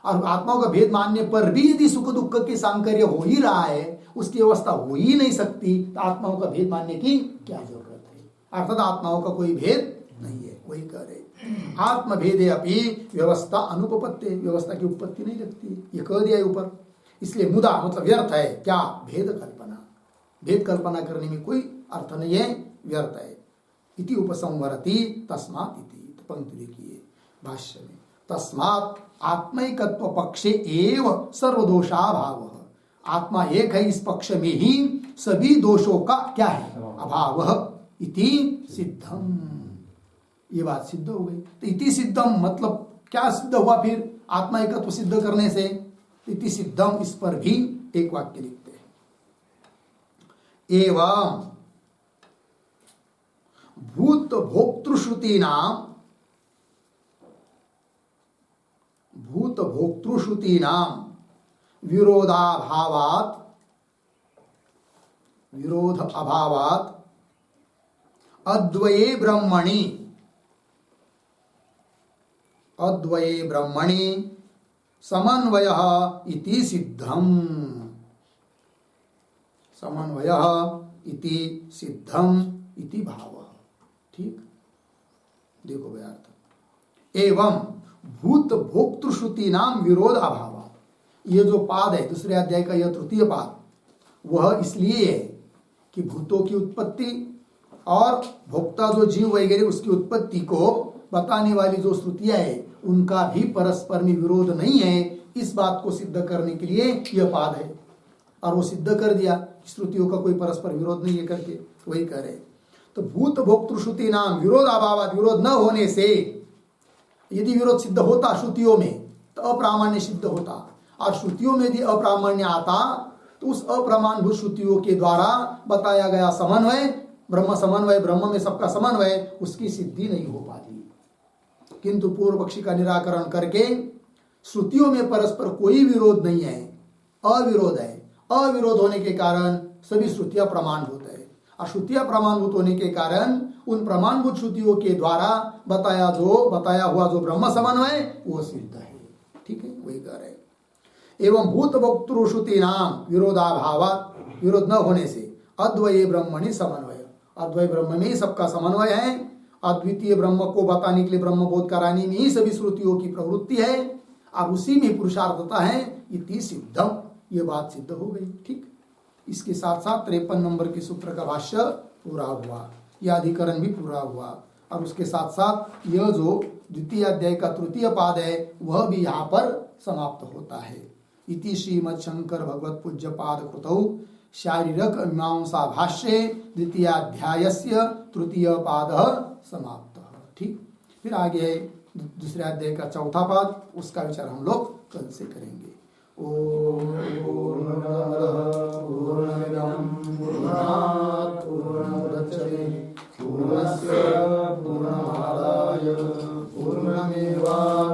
और आत्माओं का भेद मानने पर भी यदि सुख दुख के सांकर्य हो ही रहा है, उसकी व्यवस्था हो ही नहीं सकती, तो आत्माओं का भेद मानने की क्या जरूरत है। अर्थात आत्माओं का कोई भेद नहीं है। वही कह रहे आत्मभेदे अपि व्यवस्था अनुपपत्ति, व्यवस्था की उत्पत्ति नहीं लगती, ये कह दिया ऊपर। इसलिए मुदा मतलब व्यर्थ है क्या, भेद कल्पना, भेद कल्पना करने में कोई अर्थ नहीं है, व्यर्थ है। इति उपसंवरति तस्मात् इति, तो पंक्ति देखिए भाष्य में, तस्मात् आत्मैकत्व पक्षे एव सर्वदोषाभाव, आत्मा एक है इस पक्ष में ही सभी दोषों का क्या है अभाव, इति सिद्धम, ये बात सिद्ध हो गई। तो इति सिद्धम मतलब क्या सिद्ध हुआ फिर आत्मा एकत्व सिद्ध करने से, इति सिद्धम इस पर भी एक वाक्य लिखते हैं, एवं भूत भोक्तृश्रुति नाम, भूत भोक्तृश्रुति नाम विरोधाभावात, विरोध अभावात अद्वये ब्रह्मणि, अद्वये ब्रह्मणि समन्वयः इति सिद्धम, समन्वयः इति सिद्धम इति भावः। ठीक, देखो भाई अर्थ, एवं भूत भोक्तृश्रुति नाम विरोध अभाव, ये जो पाद है दूसरे अध्याय का यह तृतीय पाद, वह इसलिए है कि भूतों की उत्पत्ति और भोक्ता जो जीव वगैरह उसकी उत्पत्ति को बताने वाली जो श्रुतियां है उनका भी परस्पर में विरोध नहीं है, इस बात को सिद्ध करने के लिए यह पाद है। और वो सिद्ध कर दिया श्रुतियों का कोई परस्पर विरोध नहीं है करके, वही कह रहे। तो भूत भोक्तृ श्रुति नाम विरोध अभाव, विरोध न होने से, यदि विरोध सिद्ध होता श्रुतियों में तो अप्रामाण्य सिद्ध होता, और श्रुतियों में यदि अप्रामाण्य आता तो उस अप्रमाणभूत श्रुतियों के द्वारा बताया गया समन्वय, ब्रह्म समन्वय, ब्रह्म में सबका समन्वय, उसकी सिद्धि नहीं हो पाती। किंतु पूर्व पक्षी का निराकरण करके श्रुतियों में परस्पर कोई विरोध नहीं है, अविरोध है, अविरोध होने के कारण सभी श्रुतियां प्रमाणभूत है, और श्रुतियां प्रमाणभूत होने के कारण उन प्रमाणभूत श्रुतियों के द्वारा बताया हुआ जो ब्रह्म समन्वय वो सिद्ध है। ठीक है, वही कह रहे। एवं भूत भोक्तृ श्रुति नाम विरोधाभावात, विरोध न होने से अद्वये ब्रह्मणि समन्वय, अद्वय ब्रह्म में ही सबका समन्वय है, अद्वितीय ब्रह्म को बताने के लिए ब्रह्म बोध कराने में ही सभी श्रुतियों की प्रवृत्ति है, और उसी में पुरुषार्थता है, इति सिद्धम, ये बात सिद्ध हो गई। ठीक, इसके साथ साथ 53 नंबर के सूत्र का भाष्य पूरा हुआ, यह अधिकरण भी पूरा हुआ, और उसके साथ साथ यह जो द्वितीय अध्याय का तृतीय पाद है वह भी यहाँ पर समाप्त होता है। इति श्रीमद् शंकर भगवत पूज्य पाद कृतौ शारीरक मीमांसा भाष्ये द्वितीयाध्यायस्य तृतीय पाद समाप्त। ठीक, फिर आगे दूसरे अध्याय का चौथा पाद, उसका विचार हम लोग कल से करेंगे। ओम पूर्णमदः पूर्णमिदं पूर्णात् पूर्णमुदच्यते पूर्णस्य पूर्णमादाय पूर्णमेवावशिष्यते।